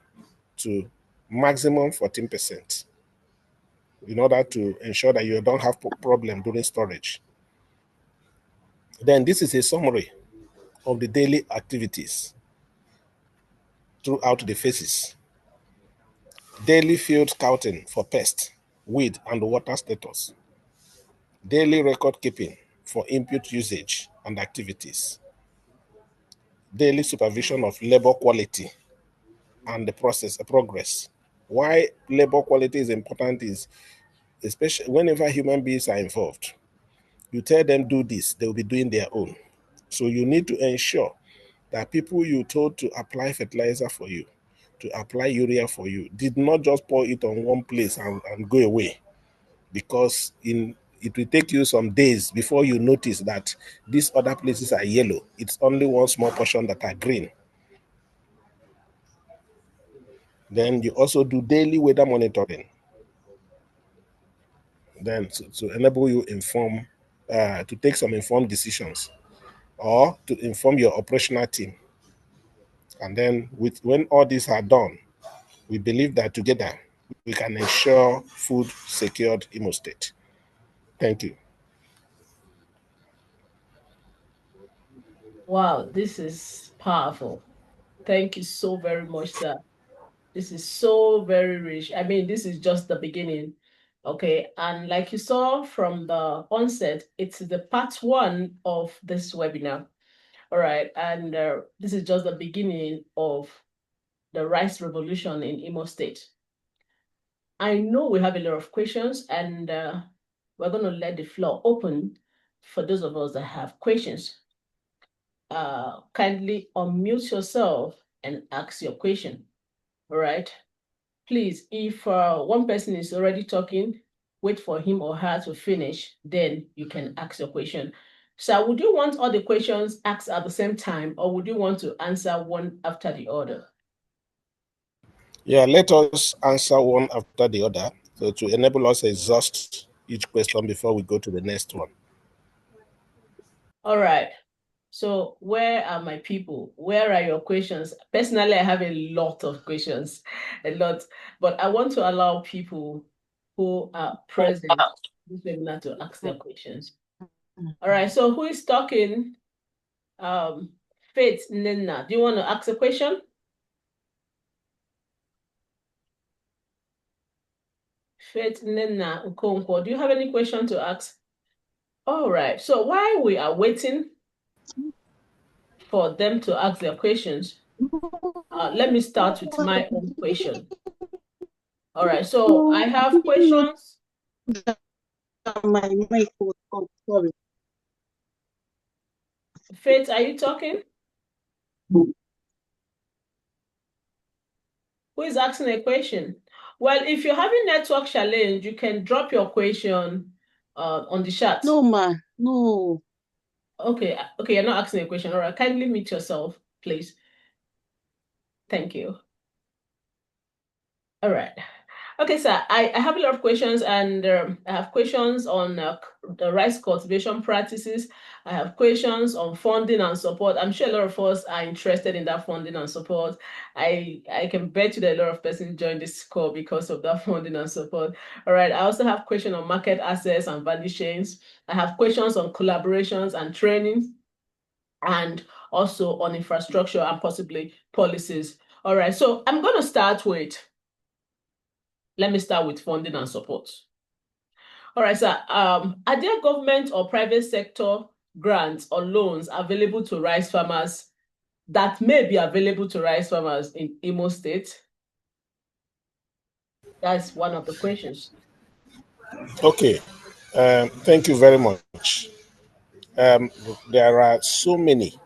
to maximum 14% in order to ensure that you don't have problem during storage. Then this is a summary of the daily activities throughout the phases. Daily field scouting for pest, weed, and water status. Daily record keeping for input usage and activities. Daily supervision of labor quality and the progress. Why labor quality is important is, especially whenever human beings are involved, you tell them do this, they will be doing their own. So you need to ensure that people you told to apply fertilizer for you, to apply urea for you, did not just pour it on one place and go away, because it will take you some days before you notice that these other places are yellow. It's only one small portion that are green. Then you also do daily weather monitoring. Then to enable you to take some informed decisions, or to inform your operational team. And then when all these are done, we believe that together we can ensure food secured Imo State. Thank you. Wow, this is powerful. Thank you so very much, sir. This is so very rich. I mean, this is just the beginning. Okay. And like you saw from the onset, it's the part one of this webinar. All right. And this is just the beginning of the rice revolution in Imo State. I know we have a lot of questions, and we're going to let the floor open for those of us that have questions. Kindly unmute yourself and ask your question. All right. Please, if one person is already talking, wait for him or her to finish, then you can ask your question. So would you want all the questions asked at the same time, or would you want to answer one after the other? Yeah, let us answer one after the other, so to enable us to exhaust each question before we go to the next one. All right. So where are my people? Where are your questions? Personally, I have a lot of questions, a lot, but I want to allow people who are present this webinar to ask their questions. All right, so who is talking? Faith Nena, do you want to ask a question? Faith Nena Ukonkwo, do you have any question to ask? All right, so while we are waiting for them to ask their questions, let me start with my own question. All right, so I have questions. My mic was on, sorry. Faith, are you talking? Who is asking a question? Well, if you're having network challenge, you can drop your question on the chat. No, ma. No. Okay, you're not asking a question. All right, kindly mute yourself, please. Thank you. All right. Okay, sir, I have a lot of questions, and I have questions on the rice cultivation practices. I have questions on funding and support. I'm sure a lot of us are interested in that funding and support. I can bet you that a lot of persons join this call because of that funding and support. All right. I also have questions on market access and value chains. I have questions on collaborations and training, and also on infrastructure and possibly policies. All right. So I'm going to start with. Let me start with funding and support. All right, sir. Are there government or private sector grants or loans available to rice farmers that may be available to rice farmers in Imo State? That's one of the questions. Okay, thank you very much. There are so many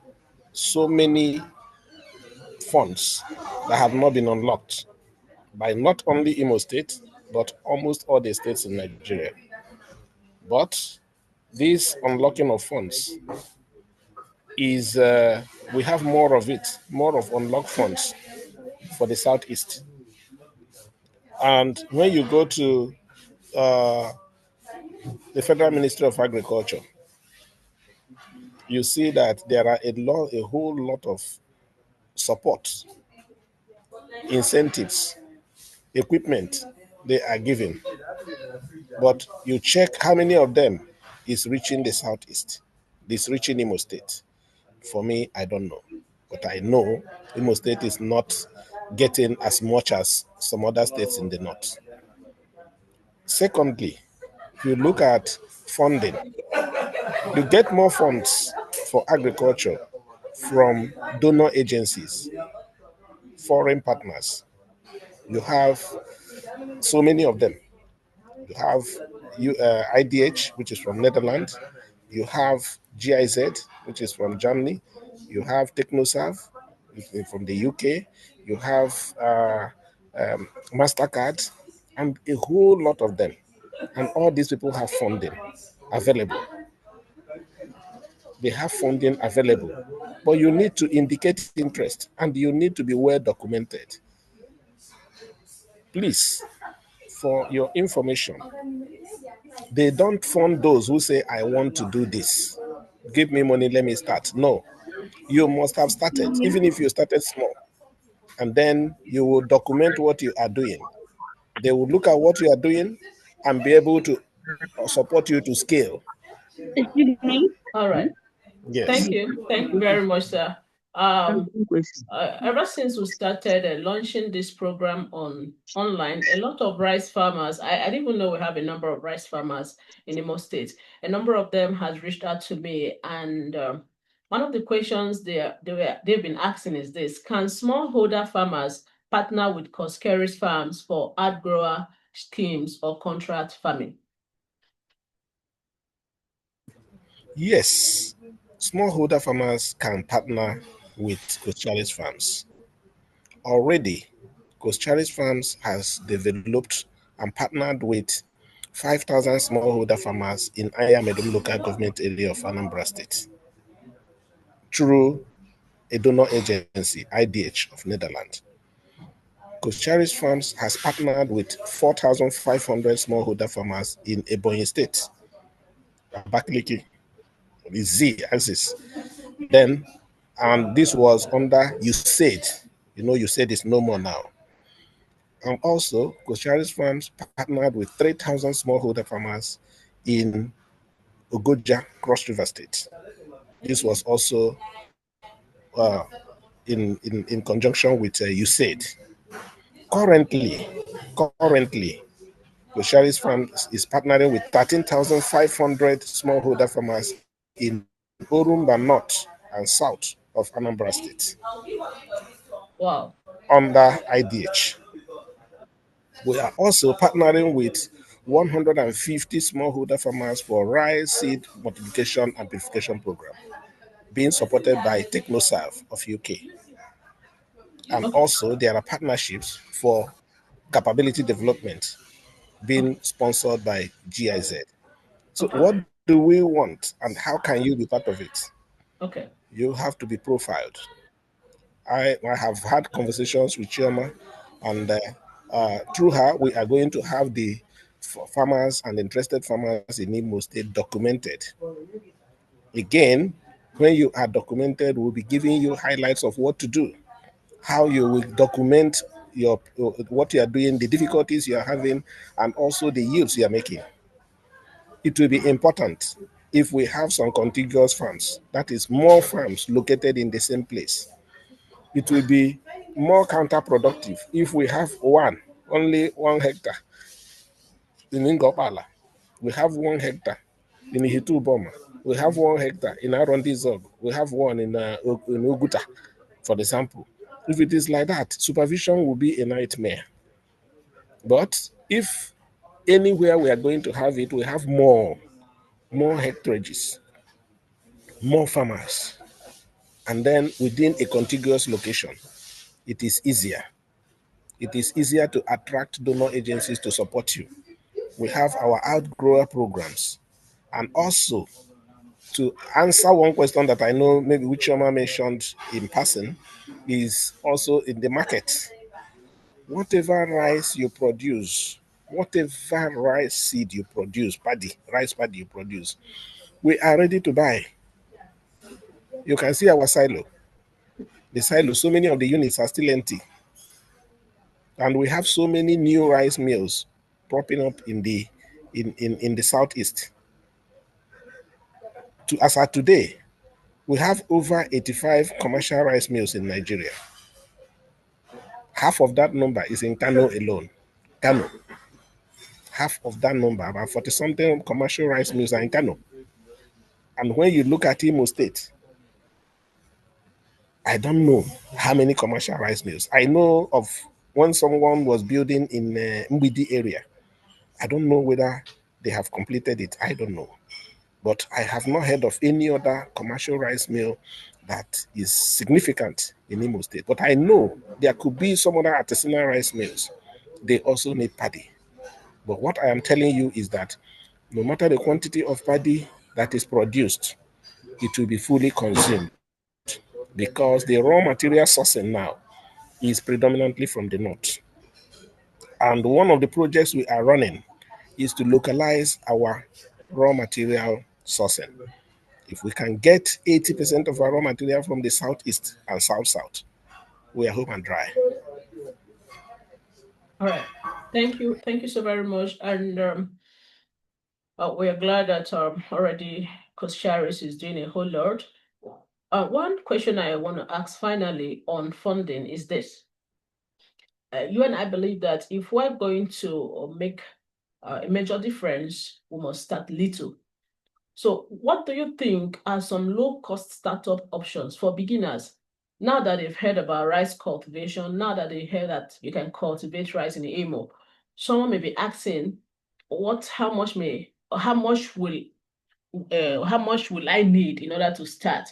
funds that have not been unlocked by not only Imo State, but almost all the states in Nigeria. But this unlocking of funds is, we have more of it, more of unlocked funds for the Southeast. And when you go to the Federal Ministry of Agriculture, you see that there are a whole lot of support, incentives, equipment they are giving. But you check how many of them is reaching the Southeast, is reaching Imo State. For me, I don't know. But I know Imo State is not getting as much as some other states in the north. Secondly, if you look at funding, you get more funds for agriculture from donor agencies, foreign partners. You have so many of them. You have IDH, which is from Netherlands. You have GIZ, which is from Germany. You have TechnoServe, which is from the UK. You have MasterCard, and a whole lot of them. And all these people have funding available. They have funding available. But you need to indicate interest, and you need to be well documented. Please, for your information, they don't fund those who say, I want to do this. Give me money, let me start. No, you must have started, even if you started small. And then you will document what you are doing. They will look at what you are doing and be able to support you to scale. Excuse me. All right. Yes. Thank you. Thank you very much, sir. Ever since we started launching this program online, a lot of rice farmers, I didn't even know we have a number of rice farmers in Imo State. A number of them has reached out to me, and one of the questions they've been asking is this: can smallholder farmers partner with Coscharis farms for ad grower schemes or contract farming? Yes. Smallholder farmers can partner with Coscharis farms. Already, Coscharis farms has developed and partnered with 5,000 smallholder farmers in Ayamedum local government area of Anambra State through a donor agency, IDH of Netherlands. Coscharis Farms has partnered with 4,500 smallholder farmers in Ebonyi State, Abakaliki, the Z axis. Then, and this was under USAID. You know, USAID is no more now. And also, Coscharis Farms partnered with 3,000 smallholder farmers in Ogoja, Cross River State. This was also in conjunction with USAID. Currently, currently, Coscharis Farm is partnering with 13,500 smallholder farmers in Orumba North and South of Anambra State. Wow. Under IDH. We are also partnering with 150 smallholder farmers for rice seed multiplication and purification program, being supported by TechnoServe of UK. And Okay. also there are partnerships for capability development being sponsored by GIZ. So Okay. what do we want and how can you be part of it? Okay. You have to be profiled. I have had conversations with Chioma, and through her, we are going to have the farmers and interested farmers in Imo State documented. Again, when you are documented, we'll be giving you highlights of what to do, how you will document your what you are doing, the difficulties you are having, and also the yields you are making. It will be important if we have some contiguous farms, that is, more farms located in the same place. It will be more counterproductive if we have only 1 hectare in Ngopala. We have 1 hectare in Hituboma. We have 1 hectare in Arondizog. We have one in Uguta, for example. If it is like that, supervision will be a nightmare. But if anywhere we are going to have it, we have more hectares, more farmers, and then within a contiguous location, it is easier. It is easier to attract donor agencies to support you. We have our outgrower programs. And also, to answer one question that I know maybe Wichoma mentioned in passing, is also in the market. Whatever rice you produce, whatever rice seed you produce, rice paddy you produce, we are ready to buy. You can see our silo. The silo, so many of the units are still empty. And we have so many new rice mills propping up in the southeast. As of today, we have over 85 commercial rice mills in Nigeria. Half of that number is in Kano alone. Kano. Half of that number, about 40 something commercial rice mills are in Kano. And when you look at Imo State, I don't know how many commercial rice mills. I know of when someone was building in Mbidi area. I don't know whether they have completed it. I don't know. But I have not heard of any other commercial rice mill that is significant in Imo State. But I know there could be some other artisanal rice mills. They also need paddy. But what I am telling you is that no matter the quantity of paddy that is produced, it will be fully consumed because the raw material sourcing now is predominantly from the north. And one of the projects we are running is to localize our raw material sourcing. If we can get 80% of our raw material from the southeast and south-south, we are home and dry. All right. Thank you. Thank you so very much. And we are glad that already Coscharis is doing a whole lot. One question I want to ask finally on funding is this. You and I believe that if we're going to make a major difference, we must start little. So what do you think are some low-cost startup options for beginners? Now that they've heard about rice cultivation, now that they hear that you can cultivate rice in the Imo, someone may be asking, how much will I need in order to start,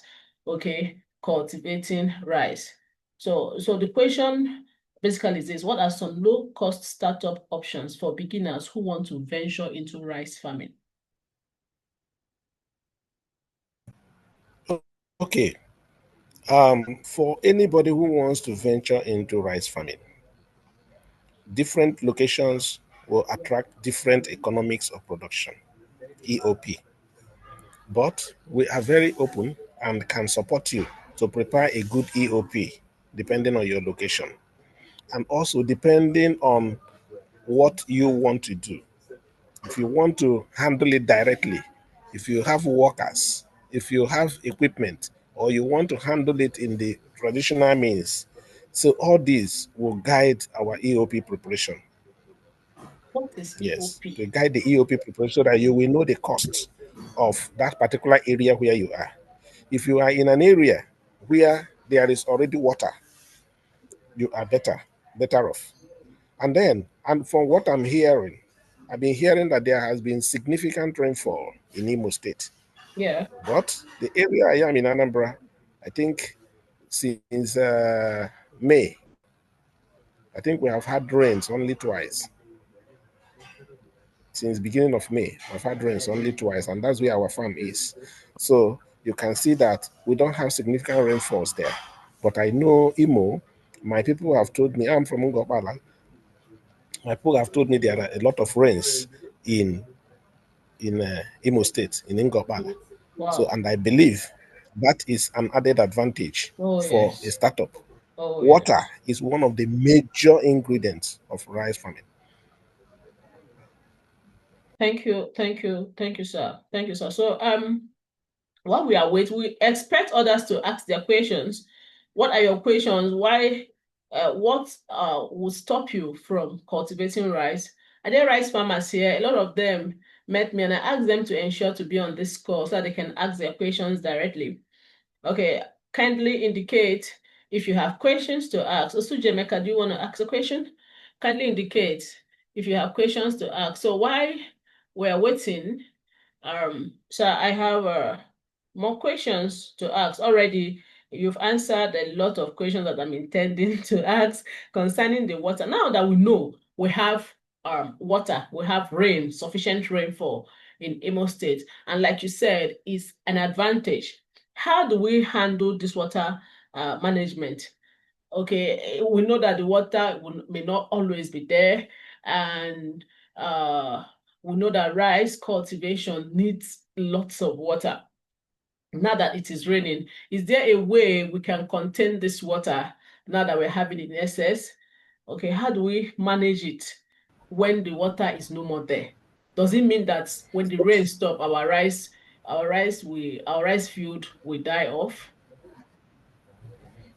okay, cultivating rice? So the question basically is this: what are some low-cost startup options for beginners who want to venture into rice farming? Okay. For anybody who wants to venture into rice farming, different locations will attract different economics of production, EOP. But we are very open and can support you to prepare a good EOP depending on your location and also depending on what you want to do. If you want to handle it directly, if you have workers, if you have equipment, or you want to handle it in the traditional means. So all these will guide our EOP preparation. What is Yes, EOP? to guide the EOP preparation so that you will know the cost of that particular area where you are. If you are in an area where there is already water, you are better off. And from what I'm hearing, I've been hearing that there has been significant rainfall in Imo State. Yeah. But the area I am in Anambra, I think since May, I think we have had rains only twice. Since beginning of May, I've had rains only twice, and that's where our farm is. So you can see that we don't have significant rainfalls there. But I know Imo, my people have told me, I'm from Ngopala, my people have told me there are a lot of rains in Imo State, in Ngopala. Wow. So, and I believe that is an added advantage for a Yes. startup. Yes. Water is one of the major ingredients of rice farming. Thank you, sir. Thank you, sir. So, while we are waiting, we expect others to ask their questions. What are your questions? Why? What will stop you from cultivating rice? Are there rice farmers here? A lot of them met me, and I asked them to ensure to be on this call so that they can ask their questions directly. Okay, kindly indicate if you have questions to ask. Osujemeka, do you want to ask a question? Kindly indicate if you have questions to ask. So while we're waiting, so I have more questions to ask. Already, you've answered a lot of questions that I'm intending to ask concerning the water. Now that we know we have water, we have rain, sufficient rainfall in Imo State, and like you said, is an advantage. How do we handle this water management? Okay, we know that the water may not always be there, and we know that rice cultivation needs lots of water. Now that it is raining, is there a way we can contain this water now that we're having it in excess? Okay, how do we manage it when the water is no more there? Does it mean that when the rain stop, our rice field will die off?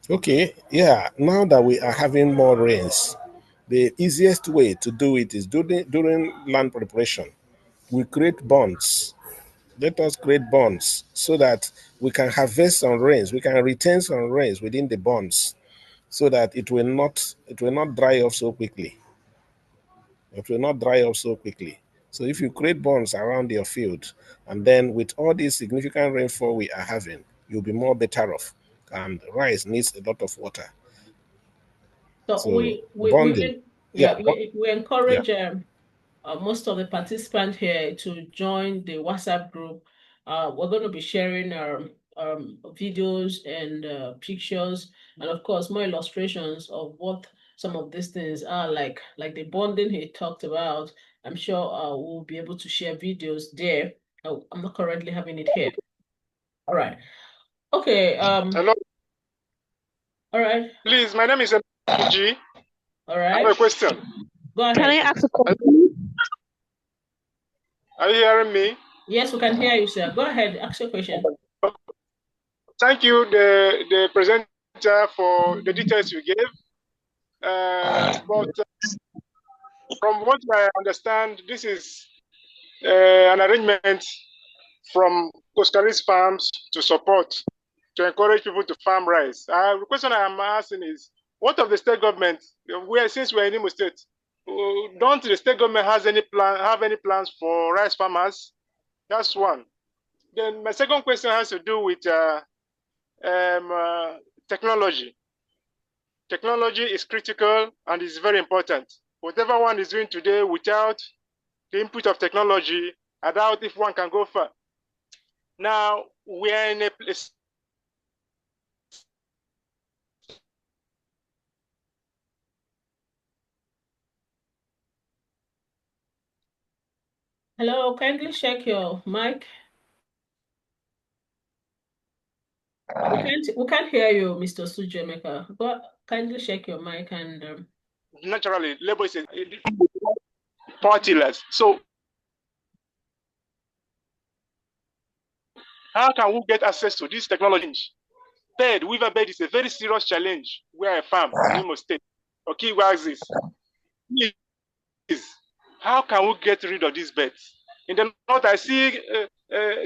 Okay, yeah, now that we are having more rains, the easiest way to do it is during land preparation. We create bonds. Let us create bonds so that we can harvest some rains, we can retain some rains within the bonds so that it will not dry off so quickly. It will not dry off so quickly. So if you create bonds around your field, and then with all this significant rainfall we are having, you'll be more better off. And rice needs a lot of water. So So bonding, yeah, we yeah. encourage most of the participants here to join the WhatsApp group. We're going to be sharing videos and pictures, and of course more illustrations of what some of these things are like the bonding he talked about. I'm sure we'll be able to share videos there. Oh, I'm not currently having it here. All right. Okay. Hello, All right. please. My name is G. All I right. have a question. Go Can I ahead. ask a question? Are you hearing me? Yes, we can hear you, sir. Go ahead. Ask your question. Thank you, the presenter, for the details you gave. But from what I understand, this is an arrangement from Coscharis farms to support, to encourage people to farm rice. The question I am asking is, what of the state government? Since we're in Imo State, don't the state government have any plans for rice farmers? That's one. Then my second question has to do with technology. Technology is critical and is very important. Whatever one is doing today without the input of technology, I doubt if one can go far. Now, we are in a place. Hello, kindly check your mic. We can't hear you, Mr. Sujemeka. But kindly check your mic and Naturally, labor is partyless. So how can we get access to this technology? Weaver bed is a very serious challenge where I farm in Imo State. Okay, where is this? How can we get rid of these birds? In the north, I see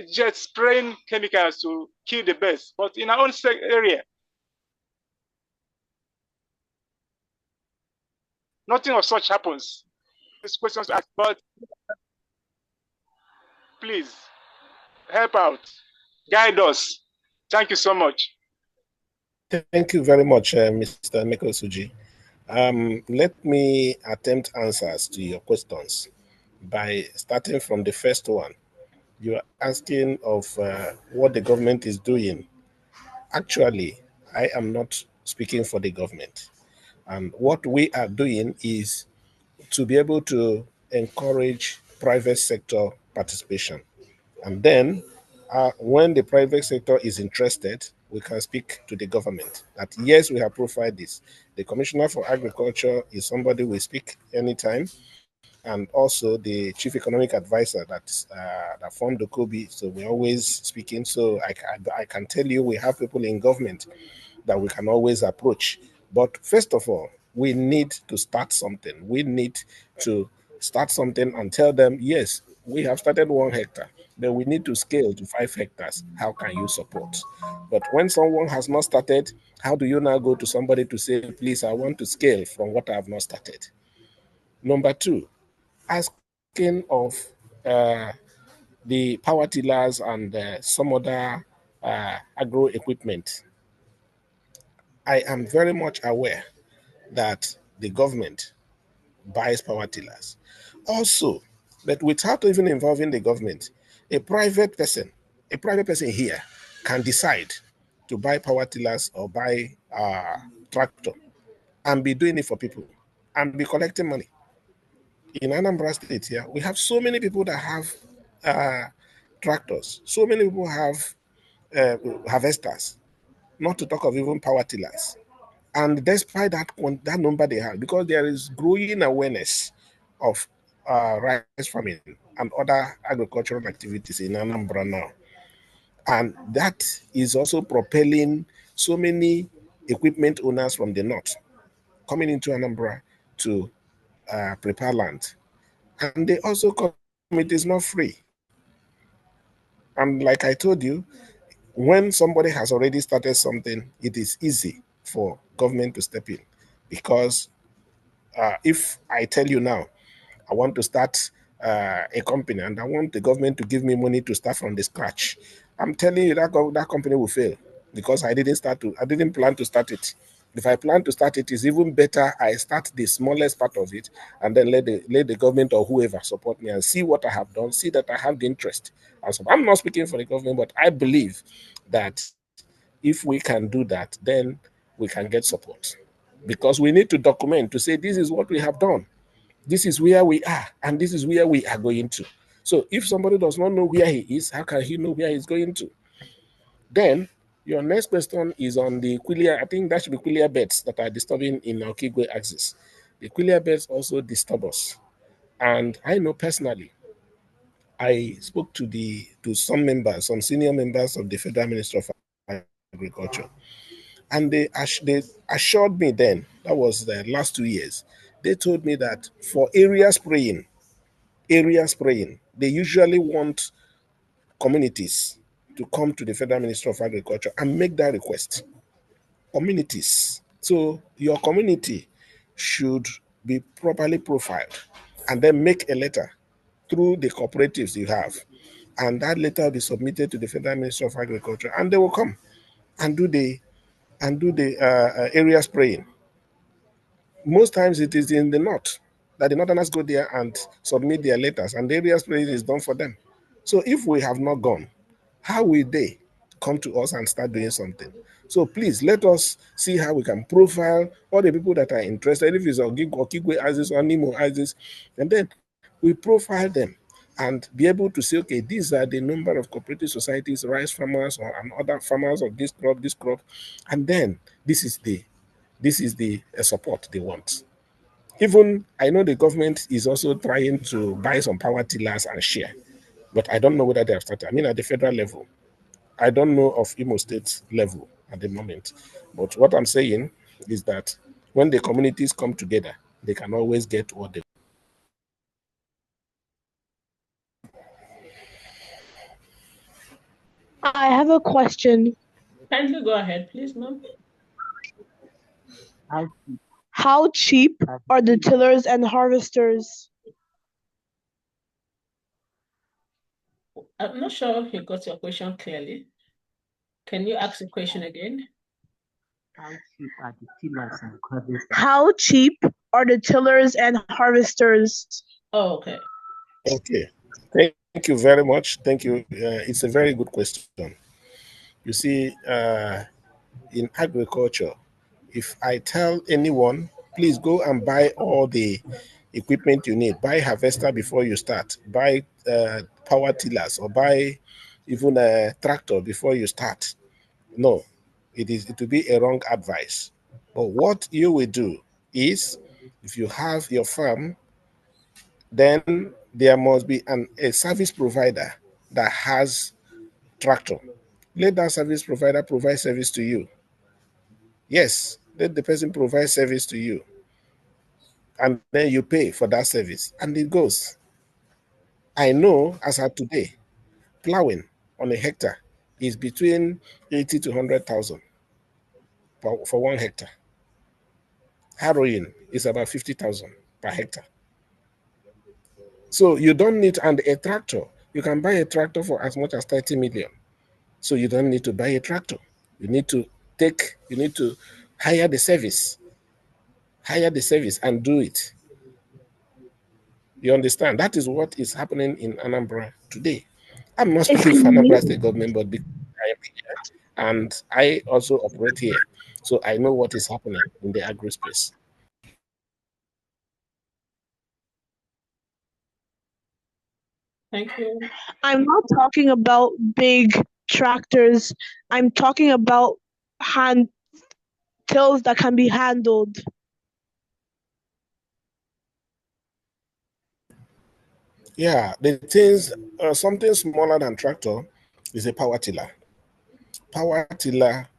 jets spraying chemicals to kill the birds, but in our own area, nothing of such happens. These questions asked, but please help out, guide us. Thank you so much. Thank you very much, Mr. Meko Suji. Let me attempt answers to your questions by starting from the first one. You're asking of what the government is doing. Actually, I am not speaking for the government. And what we are doing is to be able to encourage private sector participation. And then, when the private sector is interested, we can speak to the government that yes, we have profiled this. The Commissioner for Agriculture is somebody we speak anytime, and also the Chief Economic Advisor that formed the COBE. So we're always speaking. So I can tell you we have people in government that we can always approach. But first of all, we need to start something. We need to start something and tell them, yes, we have started 1 hectare, but we need to scale to 5 hectares. How can you support? But when someone has not started, how do you now go to somebody to say, please, I want to scale from what I have not started? Number two, asking of uh, the power tillers and some other agro equipment. I am very much aware that the government buys power tillers. Also, but without even involving the government, a private person, a private person here can decide to buy power tillers or buy tractor and be doing it for people and be collecting money. In Anambra State here, we have so many people that have uh, tractors. So many people have harvesters, not to talk of even power tillers. And despite that number they have, because there is growing awareness of rice farming and other agricultural activities in Anambra now, and that is also propelling so many equipment owners from the north coming into Anambra to prepare land. And they also come, it is not free. And like I told you, when somebody has already started something, it is easy for government to step in because if I tell you now, I want to start a company and I want the government to give me money to start from the scratch, I'm telling you that that company will fail because I didn't plan to start it. If I plan to start it, it's even better I start the smallest part of it and then let the government or whoever support me and see what I have done, see that I have the interest. And so I'm not speaking for the government, but I believe that if we can do that, then we can get support because we need to document to say this is what we have done, this is where we are, and this is where we are going to. So if somebody does not know where he is, how can he know where he's going to? Then your next question is on the quillia. I think that should be quillia beds that are disturbing in our Kigwe axis. The quillia beds also disturb us. And I know personally, I spoke to some members, some senior members of the Federal Ministry of Agriculture, and they assured me then, that was the last 2 years, they told me that for area spraying, they usually want communities to come to the Federal Ministry of Agriculture and make that request. Communities. So your community should be properly profiled and then make a letter through the cooperatives you have. And that letter will be submitted to the Federal Ministry of Agriculture and they will come and do the area spraying. Most times it is in the north that the northerners go there and submit their letters, and the area spraying is done for them. So if we have not gone, how will they come to us and start doing something? So please let us see how we can profile all the people that are interested, if it's Okigwe Isis or Nimo Isis, and then we profile them and be able to say, okay, these are the number of cooperative societies, rice farmers, or and other farmers of this crop, and then this is the support they want. Even I know the government is also trying to buy some power tillers and share, but I don't know whether they have started. I mean, at the federal level, I don't know of Imo State level at the moment. But what I'm saying is that when the communities come together, they can always get what they. I have a question. Kindly go ahead, please, ma'am. How cheap are the tillers and harvesters? I'm not sure if you got your question clearly. Can you ask the question again? How cheap are the tillers and harvesters? Oh, okay. Okay. Thank you very much. Thank you. It's a very good question. You see, in agriculture, if I tell anyone, please go and buy all the equipment you need, buy harvester before you start, buy power tillers, or buy even a tractor before you start. No, it will be a wrong advice. But what you will do is, if you have your farm, then there must be a service provider that has tractor. Let that service provider provide service to you. Yes, let the person provide service to you, and then you pay for that service, and it goes. I know as of today, plowing on a hectare is between 80 to 100,000 for 1 hectare. Harrowing is about 50,000 per hectare. So you don't need, and a tractor, you can buy a tractor for as much as 30 million. So you don't need to buy a tractor. You need to hire the service, and do it. You understand? That is what is happening in Anambra today. I'm not speaking for Excuse me. Anambra State government, but because I am here and I also operate here, so I know what is happening in the agri space. Thank you. I'm not talking about big tractors. I'm talking about hand tills that can be handled. Yeah, the things, something smaller than tractor is a power tiller. Power tiller,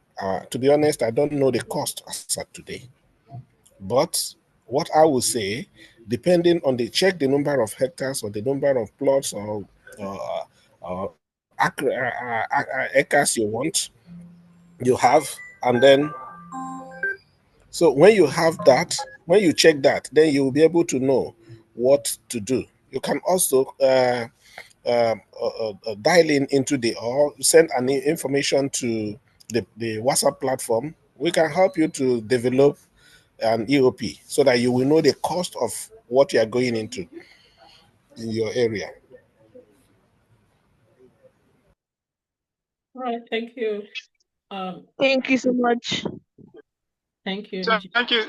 to be honest, I don't know the cost as of today. But what I will say, depending on check the number of hectares or the number of plots or acres you want, you have, and then so when you have that, when you check that, then you will be able to know what to do. You can also dial in into or send an information to the WhatsApp platform. We can help you to develop an EOP so that you will know the cost of what you are going into in your area. All right. Thank you. Thank you so much. Thank you. So, thank you.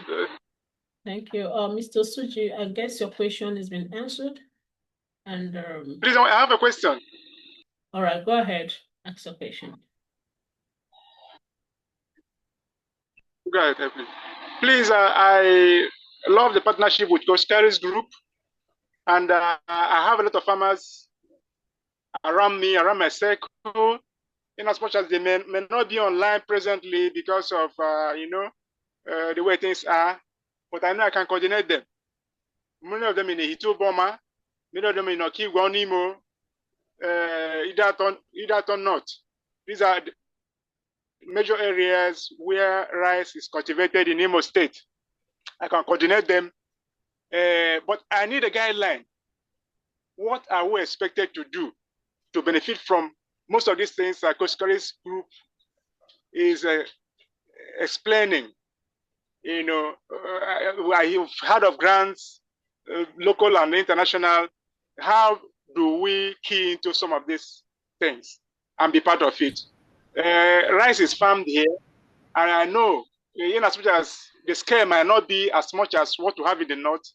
Thank you. Mr. Suji, I guess your question has been answered. And Please, I have a question. all right, go ahead. Ask your question. Go ahead, help me. Please, I love the partnership with Coscharis Group, and I have a lot of farmers around me, around my circle, in as much as they may not be online presently because of the way things are, but I know I can coordinate them. Many of them in the Hito Boma, many of them in Okigwa Nimo, Idaton North. These are the major areas where rice is cultivated in Imo State. I can coordinate them, but I need a guideline. What are we expected to do to benefit from most of these things that Coscharis Group is explaining? I've heard of grants, local and international. How do we key into some of these things and be part of it? Rice is farmed here, and I know, in as much as the scale might not be as much as what we have in the north,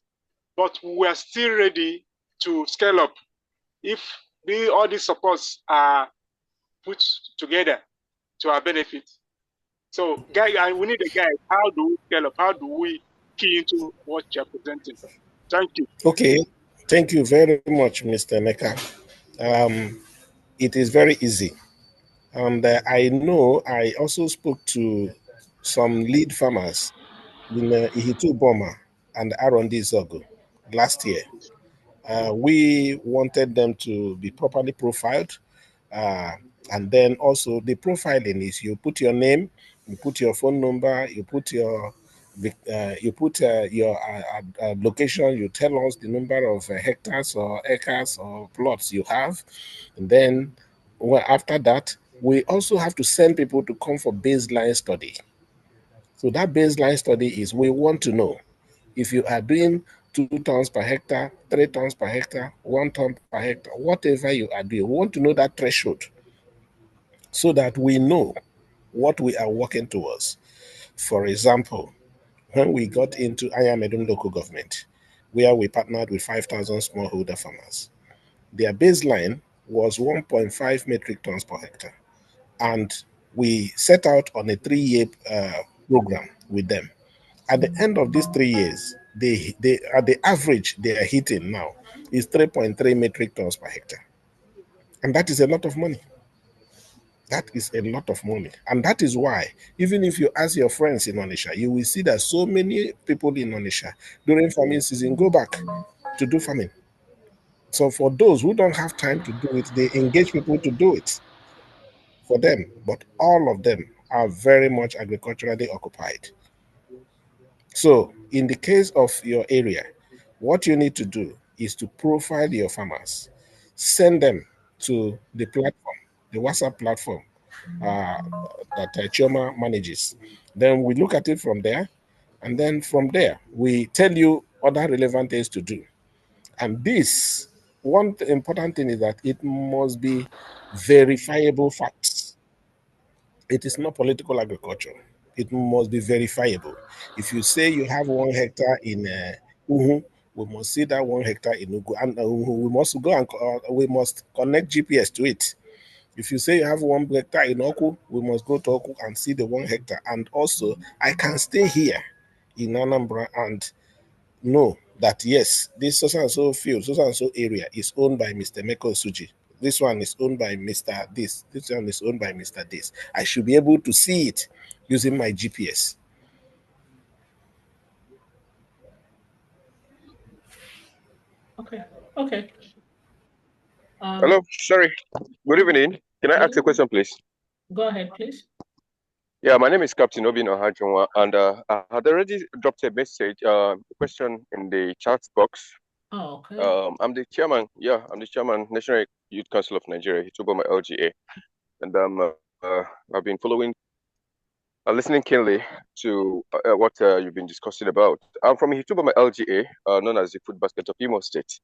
but we are still ready to scale up if all these supports are put together to our benefit. So, we need a guide. How do we scale up? How do we key into what you're presenting? Thank you. Okay, thank you very much, Mr. Neka. It is very easy. And I know I also spoke to some lead farmers in Ihitu Boma and Arondi Zogo last year. We wanted them to be properly profiled. And then also the profiling is you put your name, you put your phone number, you put your location, you tell us the number of hectares or acres or plots you have. And then after that, we also have to send people to come for baseline study. So that baseline study is we want to know if you are doing 2 tons per hectare, 3 tons per hectare, 1 ton per hectare, whatever you are doing, we want to know that threshold so that we know what we are working towards. For example, when we got into Ayamedun local government, where we partnered with 5,000 smallholder farmers, their baseline was 1.5 metric tons per hectare. And we set out on a 3-year program with them. At the end of these 3 years, they at the average they are hitting now is 3.3 metric tons per hectare. And that is a lot of money. That is a lot of money. And that is why, even if you ask your friends in Onisha, you will see that so many people in Onisha during farming season go back to do farming. So for those who don't have time to do it, they engage people to do it for them. But all of them are very much agriculturally occupied. So in the case of your area, what you need to do is to profile your farmers, send them to the platform, the WhatsApp platform that Chioma manages. Then we look at it from there, and then from there we tell you other relevant things to do. And this one important thing is that it must be verifiable facts. It is not political agriculture. It must be verifiable. If you say you have 1 hectare in Uhu, we must see that 1 hectare in Ugu, and we must go and we must connect GPS to it. If you say you have 1 hectare in Oku, we must go to Oku and see the 1 hectare. And also, I can stay here in Anambra and know that yes, this so and so field, so and so area is owned by Mr. Meko Suji. This one is owned by Mr. This. This one is owned by Mr. This. I should be able to see it using my GPS. Okay. Okay. Hello, sorry. Good evening. Can I ask a question, please? Go ahead, please. Yeah, my name is Captain Obin Ohajunwa, and I had already dropped a message, question in the chat box. Oh, okay. I'm the chairman. Yeah, I'm the chairman, National Youth Council of Nigeria, Hituboma LGA, and I've been listening keenly to what you've been discussing about. I'm from Hituboma LGA, known as the Food Basket of Imo State,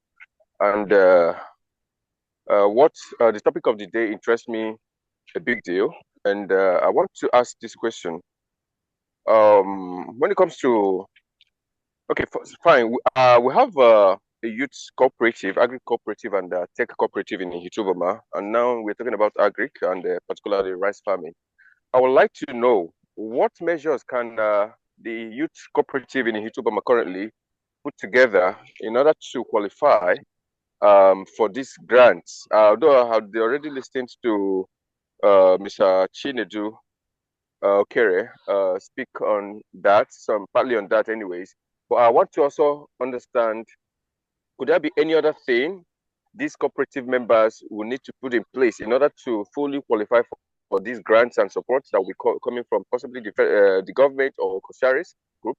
and what the topic of the day interests me a big deal, and I want to ask this question. When it comes to fine, we have a youth cooperative, agri cooperative, and tech cooperative in Hituboma, and now we're talking about agric and particularly rice farming. I would like to know what measures can the youth cooperative in Hitubama currently put together in order to qualify for these grants. Although I have already listened to Mr. Chinedu Okere speak on that, partly on that anyways. But I want to also understand, could there be any other thing these cooperative members will need to put in place in order to fully qualify for these grants and supports that will be coming from possibly the government or Coscharis group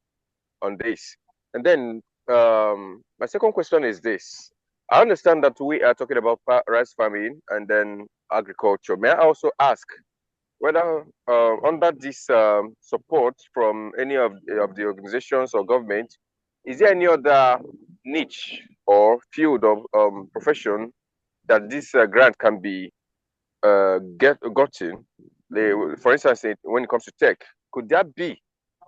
on this? And then my second question is this. I understand that we are talking about rice farming and then agriculture. May I also ask whether under this support from any of the organizations or government, is there any other niche or field of profession that this grant can be gotten? For instance, when it comes to tech, could there be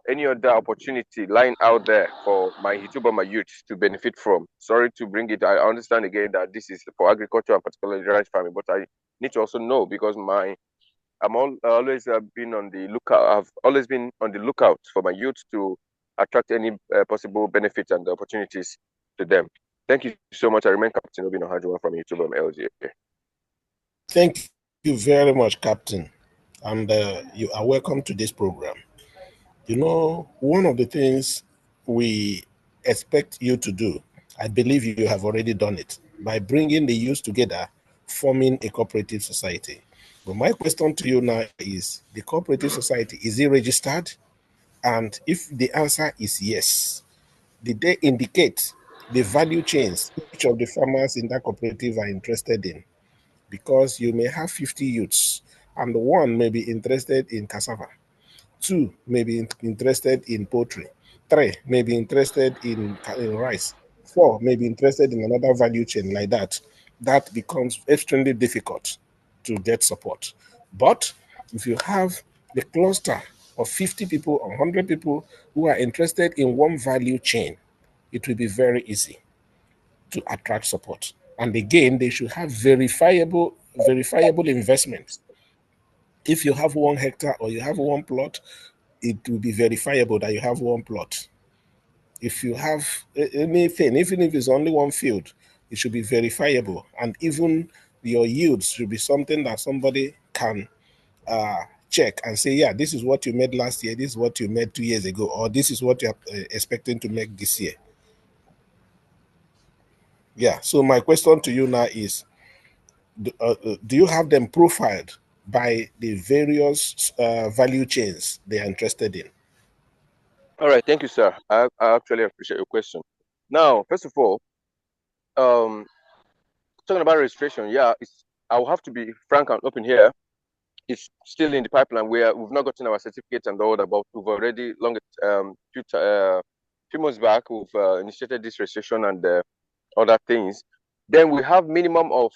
any other opportunity lying out there for my Hitubama youth to benefit from? Sorry to bring it. I understand again that this is for agriculture and particularly rice farming, but I need to also know because I'm always been on the lookout. I've always been on the lookout for my youth to attract any possible benefits and opportunities to them. Thank you so much. I remain Captain Obino Hajuma from YouTube LGA. Thank you very much, Captain. And you are welcome to this program. You know, one of the things we expect you to do, I believe you have already done it, by bringing the youth together, forming a cooperative society. But my question to you now is, the cooperative society, is it registered? And if the answer is yes, did they indicate the value chains each of the farmers in that cooperative are interested in? Because you may have 50 youths, and one may be interested in cassava, 2 may be interested in poultry. 3 may be interested in rice. 4 may be interested in another value chain like that. That becomes extremely difficult to get support. But if you have the cluster of 50 people or 100 people who are interested in one value chain, it will be very easy to attract support. And again, they should have verifiable investments. If you have 1 hectare or you have one plot, it will be verifiable that you have one plot. If you have anything, even if it's only one field, it should be verifiable. And even your yields should be something that somebody can check and say, yeah, this is what you made last year, this is what you made 2 years ago, or this is what you're expecting to make this year. Yeah, so my question to you now is, do you have them profiled by the various value chains they are interested in? All right, thank you, sir. I actually appreciate your question. Now, first of all, talking about registration, yeah, I will have to be frank and open here. It's still in the pipeline where we've not gotten our certificates and all that, but we've already few months back we've initiated this registration and other things. Then we have minimum of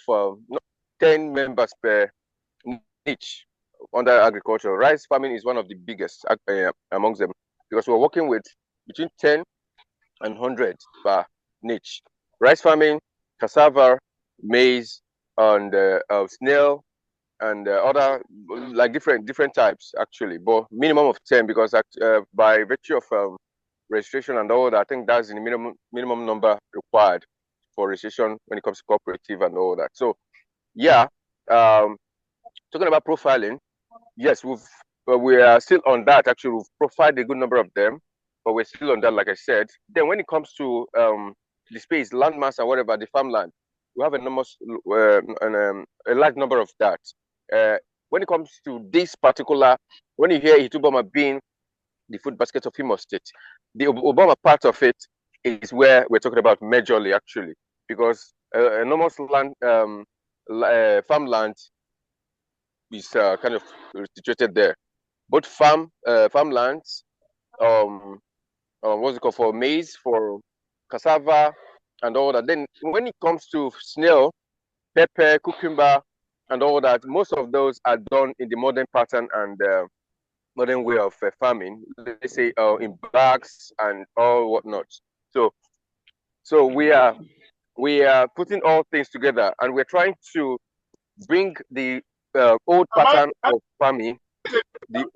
10 members per niche under agriculture. Rice farming is one of the biggest amongst them because we're working with between 10 and 100 per niche. Rice farming, cassava, maize, and snail, and other like different types actually, but minimum of 10 because by virtue of registration and all that, I think that's the minimum number required for registration when it comes to cooperative and all that. So yeah, talking about profiling, yes, we are still on that. Actually, we've profiled a good number of them, but we're still on that, like I said. Then when it comes to the space, landmass and whatever, the farmland, we have a large number of that. When it comes to this particular, when you hear Ituboma being the food basket of Imo State, the Obama part of it is where we're talking about majorly, actually, because enormous farmland is kind of situated there. Both farmlands, what's it called, for maize, for cassava, and all that. Then when it comes to snail, pepper, cucumber, and all that, most of those are done in the modern pattern and modern way of farming. Let's say in bags and all whatnot. So we are putting all things together, and we're trying to bring the old pattern of farming, the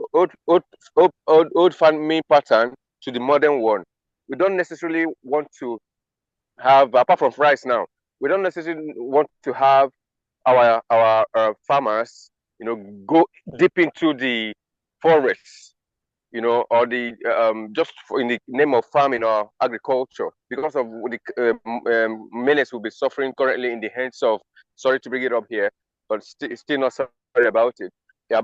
old farming pattern to the modern one. We don't necessarily want to have, apart from rice now, we don't necessarily want to have our farmers, go deep into the forests, or the just in the name of farming or agriculture, because of the menace we'll be suffering currently in the hands of, sorry to bring it up here, but still not sorry about it,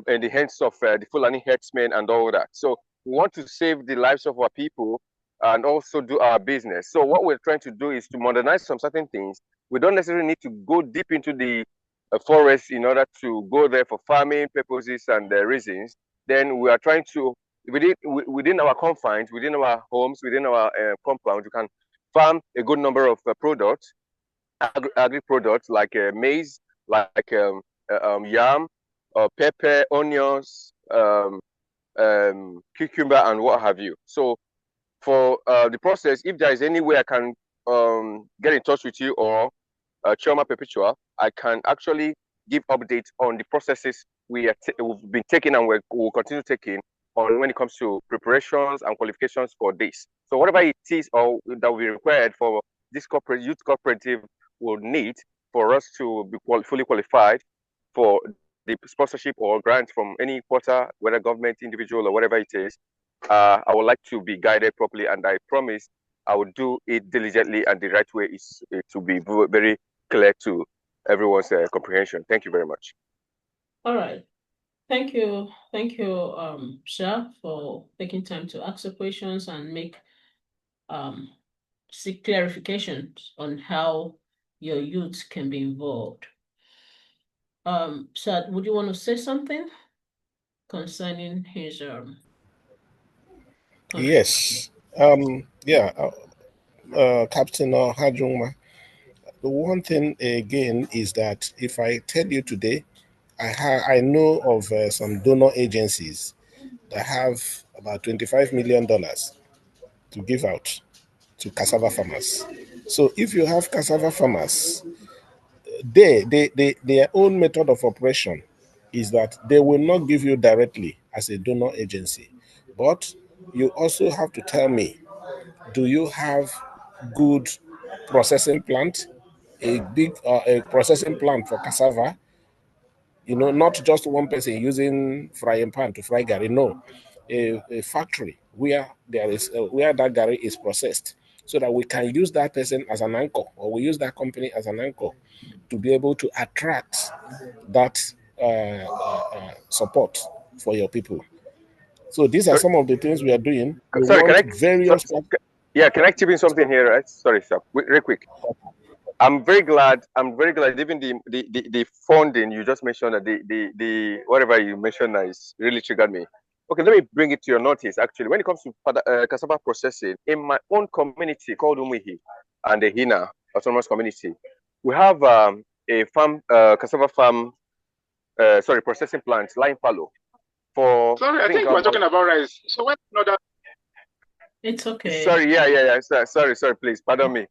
in the hands of the Fulani herdsmen and all that. So we want to save the lives of our people and also do our business. So what we're trying to do is to modernize some certain things. We don't necessarily need to go deep into the forest in order to go there for farming purposes and reasons. Then we are trying to, within our confines, within our homes, within our compound, you can farm a good number of products, agri products like maize, like yam, pepper, onions, cucumber, and what have you. So for the process, if there is any way I can get in touch with you or Chioma Perpetua, I can actually give updates on the processes we've been taking and we'll continue taking on when it comes to preparations and qualifications for this. So whatever it is or that will be required for this youth cooperative will need for us to be fully qualified for the sponsorship or grant from any quarter, whether government, individual, or whatever it is, I would like to be guided properly, and I promise I will do it diligently, and the right way is to be very clear to everyone's comprehension. Thank you very much. All right. Thank you, Sha, for taking time to ask the questions and seek clarifications on how your youth can be involved. Sha, would you want to say something concerning his Okay. Yes. Yeah. Captain Hajungma. The one thing again is that if I tell you today, I know of some donor agencies that have about $25 million to give out to cassava farmers. So if you have cassava farmers, their own method of operation is that they will not give you directly as a donor agency, but you also have to tell me, do you have good processing plant, a big a processing plant for cassava? Not just one person using frying pan to fry gari. No, a factory where there is where that gari is processed, so that we can use that person as an anchor, or we use that company as an anchor to be able to attract that support for your people. So these are Sorry, some of the things we are doing. We sorry, want various. yeah, can I chip in something here, right? Sorry, sir, real quick. I'm very glad. Even the funding you just mentioned, that the whatever you mentioned is really triggered me. Okay, let me bring it to your notice. Actually, when it comes to cassava processing, in my own community called Umihi and the Hina Autonomous Community, we have a farm, cassava farm, processing plant, line fallow. Sorry, I think we're talking about rice. So what another? It's okay. Sorry, yeah. Sorry, please, pardon me.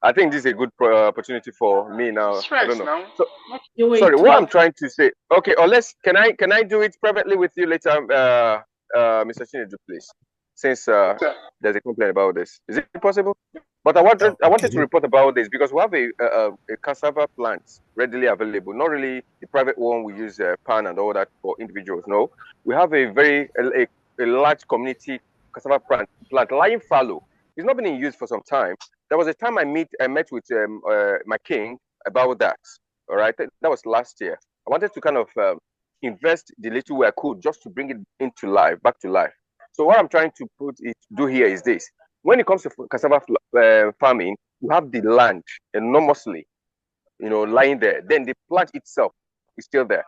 I think this is a good opportunity for me now. I don't know. Now. So, sorry, what I'm trying to say. Okay, or can I do it privately with you later, Mr. Chinedu, please? Since there's a complaint about this, is it possible? But I wanted to report about this because we have a cassava plant readily available. Not really the private one we use pan and all that for individuals. No, we have a large community cassava plant lying fallow. It's not been in use for some time. There was a time I met with my king about that. All right, that was last year. I wanted to kind of invest the little way I could just to bring it into life, back to life. So what I'm trying to do here is this: when it comes to cassava farming, you have the land enormously, lying there. Then the plant itself is still there.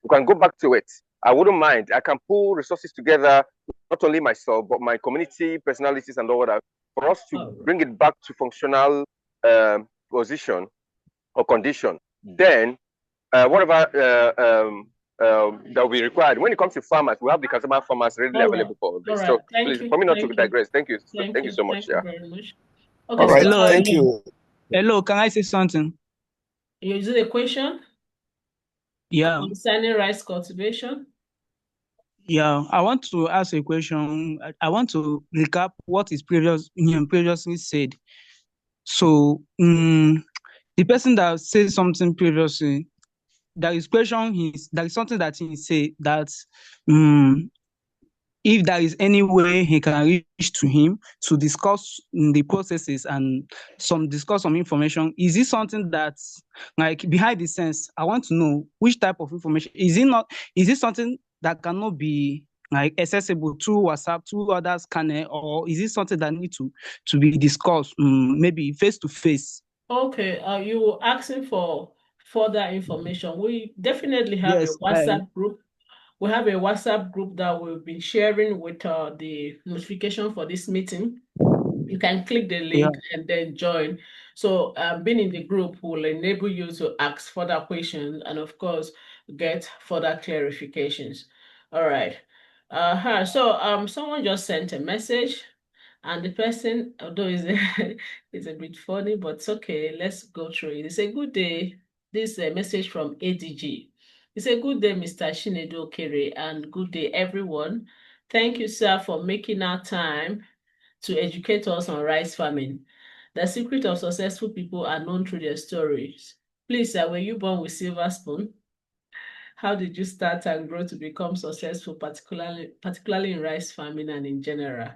You can go back to it. I wouldn't mind. I can pull resources together, not only myself, but my community personalities and all that, for us to bring it back to functional position or condition. Then, whatever that will be required. When it comes to farmers, we have the customer farmers readily available for this. So, please, for me not to digress, thank you. Thank you so much. Thank you very much. Okay, all right, hello, thank you. Hello, can I say something? Is it a question? Yeah. Concerning rice cultivation? Yeah, I want to ask a question. I want to recap what is previously said. So, the person that said something previously, there is something that he said that if there is any way he can reach to him to discuss the processes and discuss some information, is it something that's like behind the scenes? I want to know which type of information. Is it something that cannot be like accessible through WhatsApp, through other scanner, or is it something that needs to be discussed maybe face to face? Okay, you were asking for further information. We definitely have a WhatsApp group. We have a WhatsApp group that we'll be sharing with the notification for this meeting. You can click the link and then join. So being in the group will enable you to ask further questions and, of course, get further clarifications. All right. So someone just sent a message, and the person, although is it's a bit funny, but it's okay. Let's go through it. It's a good day. This is a message from ADG. It's a good day, Mr. Shinedu Okere, and good day, everyone. Thank you, sir, for making our time to educate us on rice farming. The secret of successful people are known through their stories. Please, sir, were you born with silver spoon? How did you start and grow to become successful, particularly in rice farming and in general?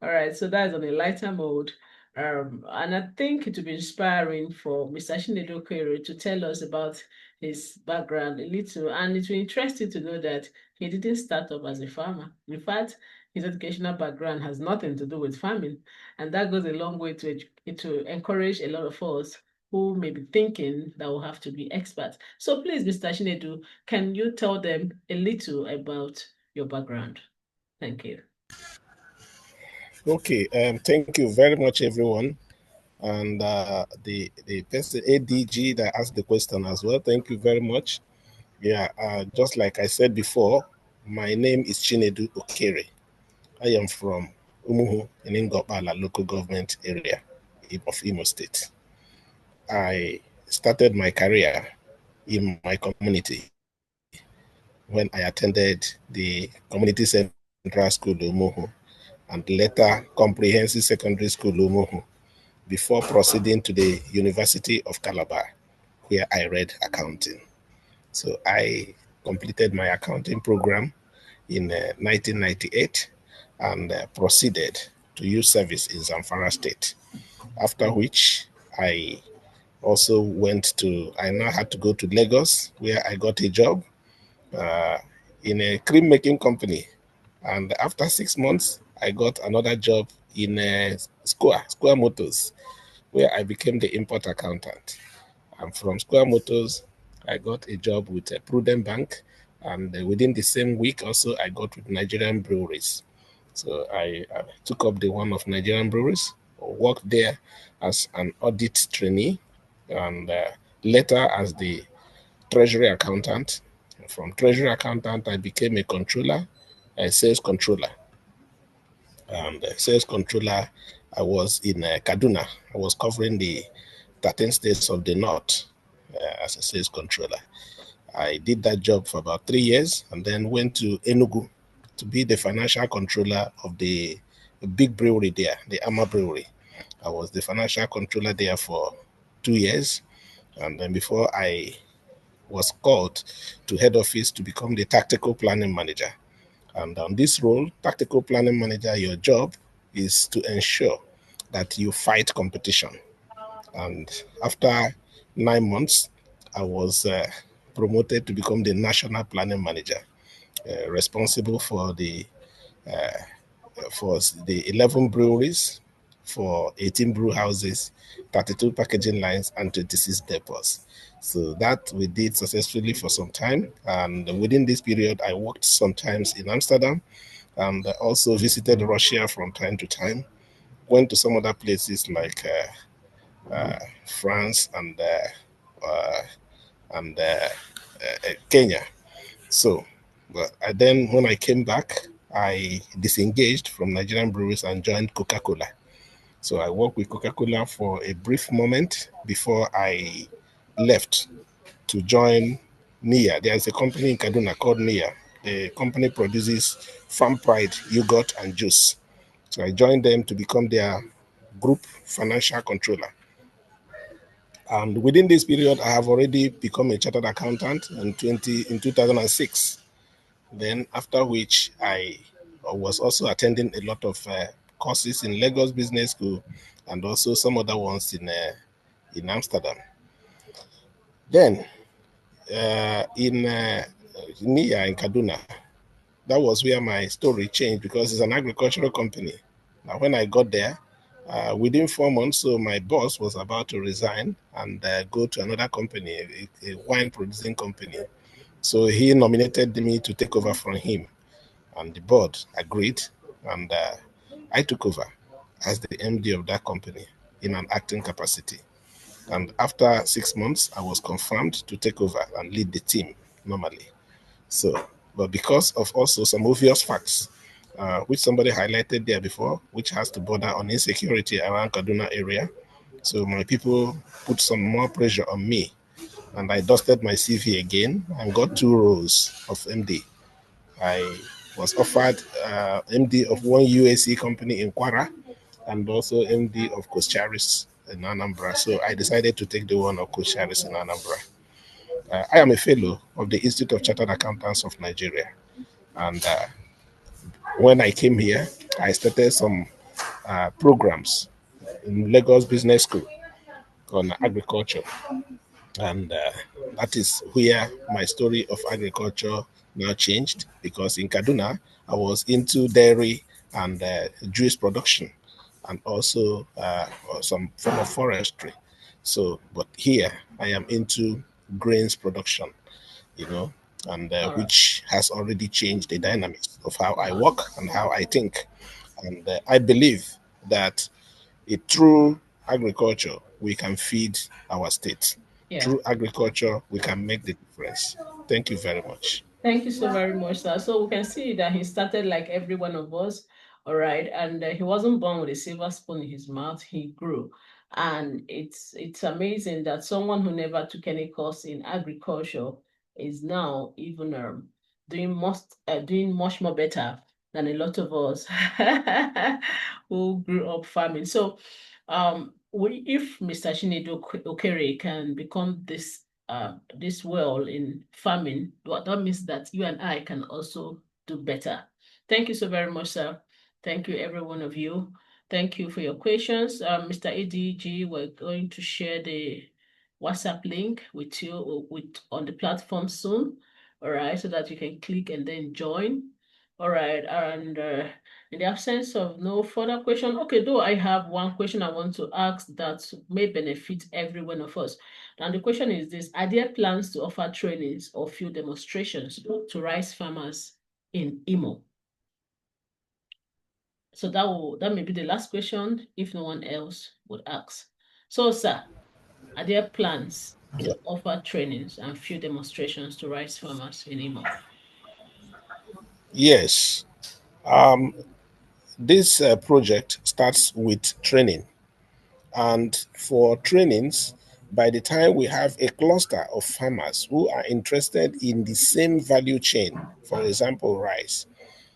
All right, so that is on a lighter mode. And I think it will be inspiring for Mr. Shinedu Okere to tell us about his background a little, and it will be interesting to know that he didn't start up as a farmer. In fact, his educational background has nothing to do with farming, and that goes a long way to encourage a lot of us who may be thinking that will have to be experts. So please, Mr. Shinedu, can you tell them a little about your background? Thank you. Okay, thank you very much, everyone. And the person ADG that asked the question as well. Thank you very much. Yeah, just like I said before, my name is Chinedu Okere. I am from Umuhu in Ngopala local government area of Imo State. I started my career in my community when I attended the Community Central School Umuhu and later Comprehensive Secondary School Umuhu before proceeding to the University of Calabar, where I read accounting. So I completed my accounting program in 1998 and proceeded to youth service in Zamfara State. After which I also I now had to go to Lagos, where I got a job uh, in a cream making company. And after 6 months, I got another job in Square Motors, where I became the import accountant. And from Square Motors, I got a job with a Prudent Bank. And within the same week, also, I got with Nigerian Breweries. So I took up the one of Nigerian Breweries, worked there as an audit trainee, and later as the treasury accountant. From treasury accountant, I became a controller, a sales controller. And sales controller, I was in Kaduna. I was covering the 13 states of the north as a sales controller. I did that job for about 3 years and then went to Enugu to be the financial controller of the big brewery there, the Ama Brewery. I was the financial controller there for 2 years. And then before I was called to head office to become the tactical planning manager. And on this role, tactical planning manager, your job is to ensure that you fight competition. And after 9 months, I was promoted to become the national planning manager, responsible for the 11 breweries, for 18 brew houses, 32 packaging lines, and 26 depots. So that we did successfully for some time. And within this period, I worked sometimes in Amsterdam and also visited Russia from time to time. Went to some other places like France and Kenya. So, but then when I came back, I disengaged from Nigerian breweries and joined Coca-Cola. So I worked with Coca-Cola for a brief moment before I left to join Nia. There's a company in Kaduna called Nia. The company produces Farm Pride yogurt and juice. So I joined them to become their group financial controller. And within this period, I have already become a chartered accountant in 2006. Then after which I was also attending a lot of courses in Lagos Business School and also some other ones in Amsterdam. Then in Nia in Kaduna, that was where my story changed because it's an agricultural company. Now, when I got there, within 4 months, so my boss was about to resign and go to another company, a wine producing company. So he nominated me to take over from him, and the board agreed, and I took over as the MD of that company in an acting capacity. And after 6 months, I was confirmed to take over and lead the team normally. So, but because of also some obvious facts, which somebody highlighted there before, which has to border on insecurity around Kaduna area, so my people put some more pressure on me, and I dusted my CV again and got 2 roles of MD. I was offered MD of one UAC company in Kwara and also MD of Coscharis in Anambra. So I decided to take the one of Coscharis in Anambra. I am a fellow of the Institute of Chartered Accountants of Nigeria. And when I came here, I started some programs in Lagos Business School on agriculture. And that is where my story of agriculture now changed because in Kaduna, I was into dairy and juice production and also some form of forestry. So, but here I am into grains production, you know, and which has already changed the dynamics of how I work and how I think. And I believe that through agriculture, we can feed our state. Yeah. Through agriculture, we can make the difference. Thank you very much. Thank you so very much, sir. So we can see that he started like every one of us, all right, and he wasn't born with a silver spoon in his mouth. He grew, and it's amazing that someone who never took any course in agriculture is now even doing much more better than a lot of us who grew up farming. So, if Mr. Chinedu Okere can become this well in farming, that means that you and I can also do better. Thank you so very much, sir. Thank you, every one of you. Thank you for your questions. Mr. ADG, we're going to share the WhatsApp link with you on the platform soon. All right, so that you can click and then join. All right, and in the absence of no further question, okay, though I have one question I want to ask that may benefit every one of us. And the question is this: are there plans to offer trainings or field demonstrations to rice farmers in Imo? So that may be the last question if no one else would ask. So, sir, are there plans to offer trainings and field demonstrations to rice farmers in Imo? Yes. This project starts with training. And for trainings, by the time we have a cluster of farmers who are interested in the same value chain, for example, rice.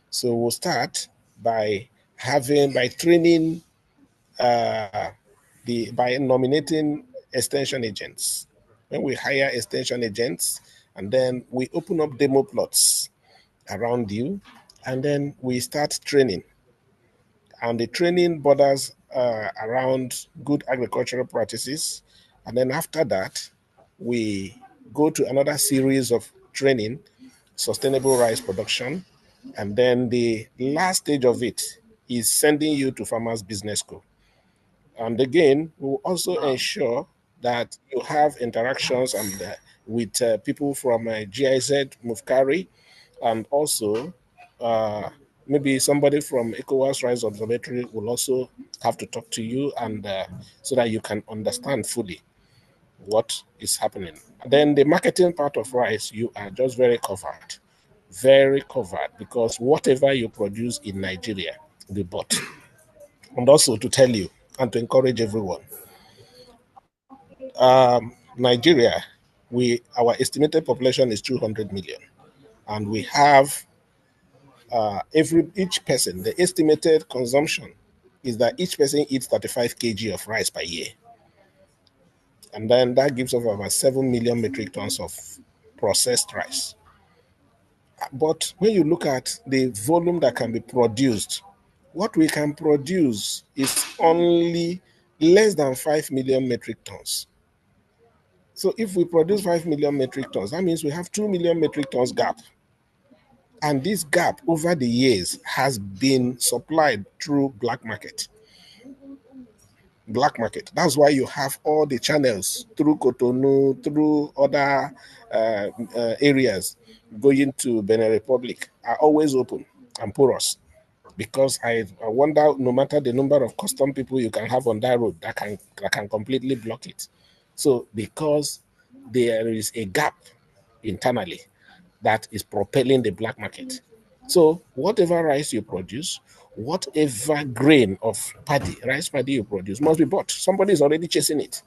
So we'll start by training by nominating extension agents. When we hire extension agents, and then we open up demo plots around you, and then we start training. And the training borders around good agricultural practices. And then after that, we go to another series of training, sustainable rice production. And then the last stage of it is sending you to Farmers Business School. And again, we will also ensure that you have interactions with people from GIZ, Mufkari, and also maybe somebody from ECOWAS Rice Observatory will also have to talk to you, and so that you can understand fully what is happening. Then the marketing part of rice, you are just very covered, because whatever you produce in Nigeria will be bought. And also to tell you and to encourage everyone, Nigeria, our estimated population is 200 million, and we have each person, the estimated consumption is that each person eats 35 kg of rice per year. And then that gives us about 7 million metric tons of processed rice. But when you look at the volume that can be produced, what we can produce is only less than 5 million metric tons. So if we produce 5 million metric tons, that means we have 2 million metric tons gap. And this gap over the years has been supplied through black market. Black market. That's why you have all the channels through Cotonou, through other areas going to Benin Republic are always open and porous. Because I wonder, no matter the number of custom people you can have on that road, that can completely block it. So because there is a gap internally that is propelling the black market. So whatever rice you produce, whatever grain of rice paddy you produce must be bought. Somebody is already chasing it.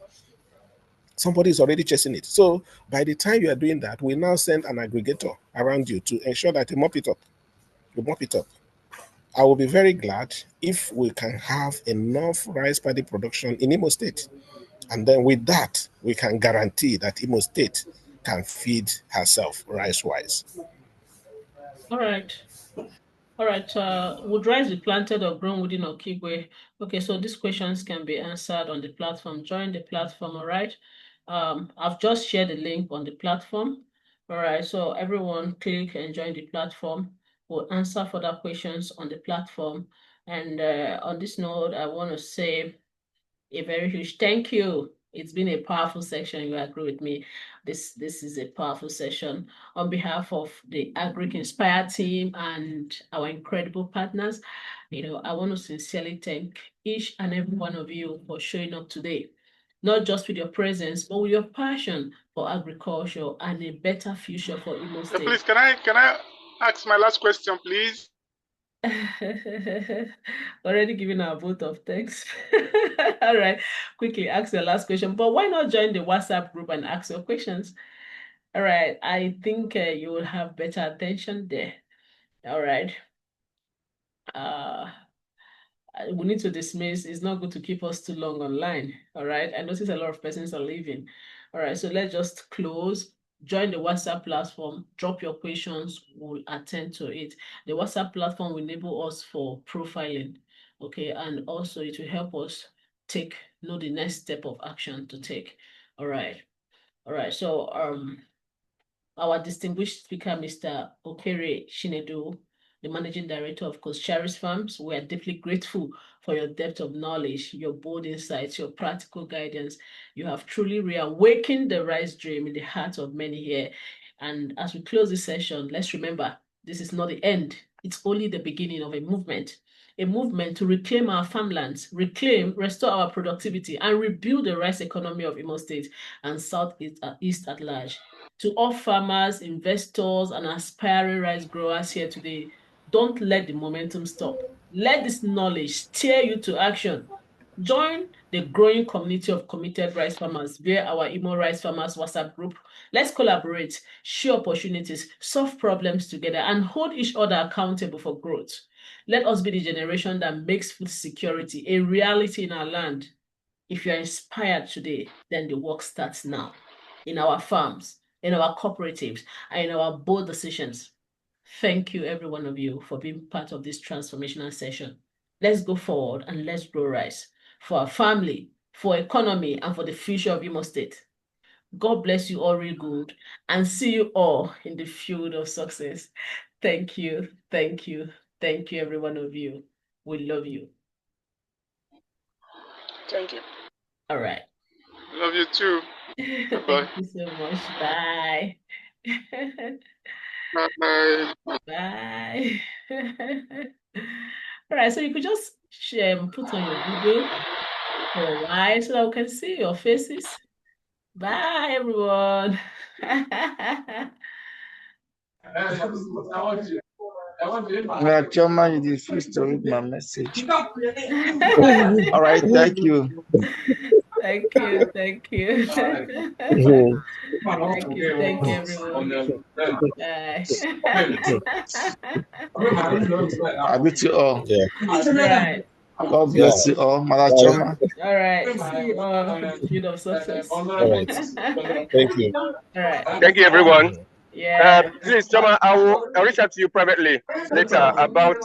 Somebody is already chasing it. So by the time you are doing that, we now send an aggregator around you to ensure that you mop it up. You mop it up. I will be very glad if we can have enough rice paddy production in Imo State. And then with that, we can guarantee that Imo State can feed herself rice-wise. All right. All right. Would rice be planted or grown within Okigwe? Okay, so these questions can be answered on the platform. Join the platform, all right? I've just shared the link on the platform. All right, so everyone click and join the platform. We'll answer further questions on the platform. And on this note, I want to say a very huge thank you It's been a powerful session. You agree with me? This is a powerful session. On behalf of the Agric Inspire team and our incredible partners, I want to sincerely thank each and every one of you for showing up today, not just with your presence, but with your passion for agriculture and a better future for Imo State. Please, can I ask my last question, please? Already giving our vote of thanks. All right, quickly ask your last question. But why not join the WhatsApp group and ask your questions? All right, I think you will have better attention there. All right. We need to dismiss. It's not good to keep us too long online. All right. I notice a lot of persons are leaving. All right. So let's just close. Join the WhatsApp platform. Drop your questions. We'll attend to it. The WhatsApp platform will enable us for profiling. Okay. And also it will help us know the next step of action to take. All right. All right. So our distinguished speaker, Mr. Okere Shinedu, the Managing Director of Coscharis Farms. We are deeply grateful for your depth of knowledge, your bold insights, your practical guidance. You have truly reawakened the rice dream in the hearts of many here. And as we close this session, let's remember, this is not the end. It's only the beginning of a movement to reclaim our farmlands, restore our productivity, and rebuild the rice economy of Imo State and Southeast at large. To all farmers, investors, and aspiring rice growers here today, don't let the momentum stop. Let this knowledge steer you to action. Join the growing community of committed rice farmers via our Imo Rice Farmers WhatsApp group. Let's collaborate, share opportunities, solve problems together, and hold each other accountable for growth. Let us be the generation that makes food security a reality in our land. If you're inspired today, then the work starts now. In our farms, in our cooperatives, and in our bold decisions. Thank you, every one of you, for being part of this transformational session. Let's go forward and let's grow rice for our family, for economy, and for the future of Imo State. God bless you all real good, and see you all in the field of success. Thank you, thank you, thank you, every one of you. We love you. Thank you. All right. Love you too. Thank you so much. Bye. Bye. Bye. All right, so you could just put on your video for a while so that we can see your faces. Bye, everyone. Choma, you refuse to read my message. All right, thank you. Thank you, thank you. Thank you, everyone. Bye. I beat you all. Yeah. Right. God bless you all, Mother Choma. All right. See you all in the field of success. All right. Thank you. All right. Thank you, everyone. Yeah. Please, Choma, I'll reach out to you privately later about.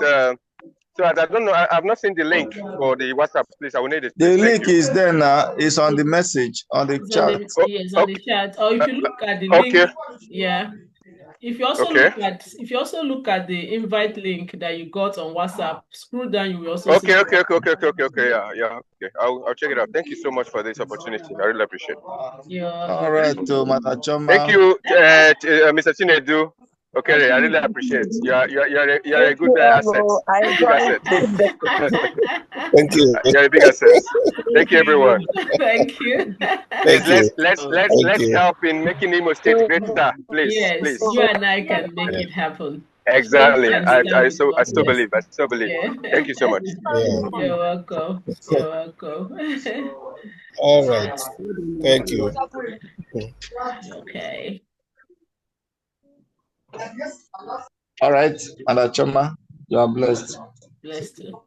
So I don't know. I've not seen the link for the WhatsApp. Please, I will need it. The link is there now. It's on the message on the chat. Yes, on the chat. Or if you look at the link, okay. Yeah. If you also look at the invite link that you got on WhatsApp, scroll down, you will also see. Okay. Yeah. Okay. I'll check it out. Thank you so much for this opportunity. I really appreciate it. Yeah. All right, Mother Choma. Thank you, Mr. Chinedu. Okay, I really appreciate it. You're a good asset. Big asset. Thank you. You're a big asset. Thank you, everyone. Thank you. Please, let's help in making Imo State greater. Please, yes, please. You and I can make it happen. Exactly. I still believe. Yeah. Thank you so much. Yeah. You're welcome. You're welcome. All right. Thank you. Okay. All right, Mother Choma, you are blessed. Blessed too.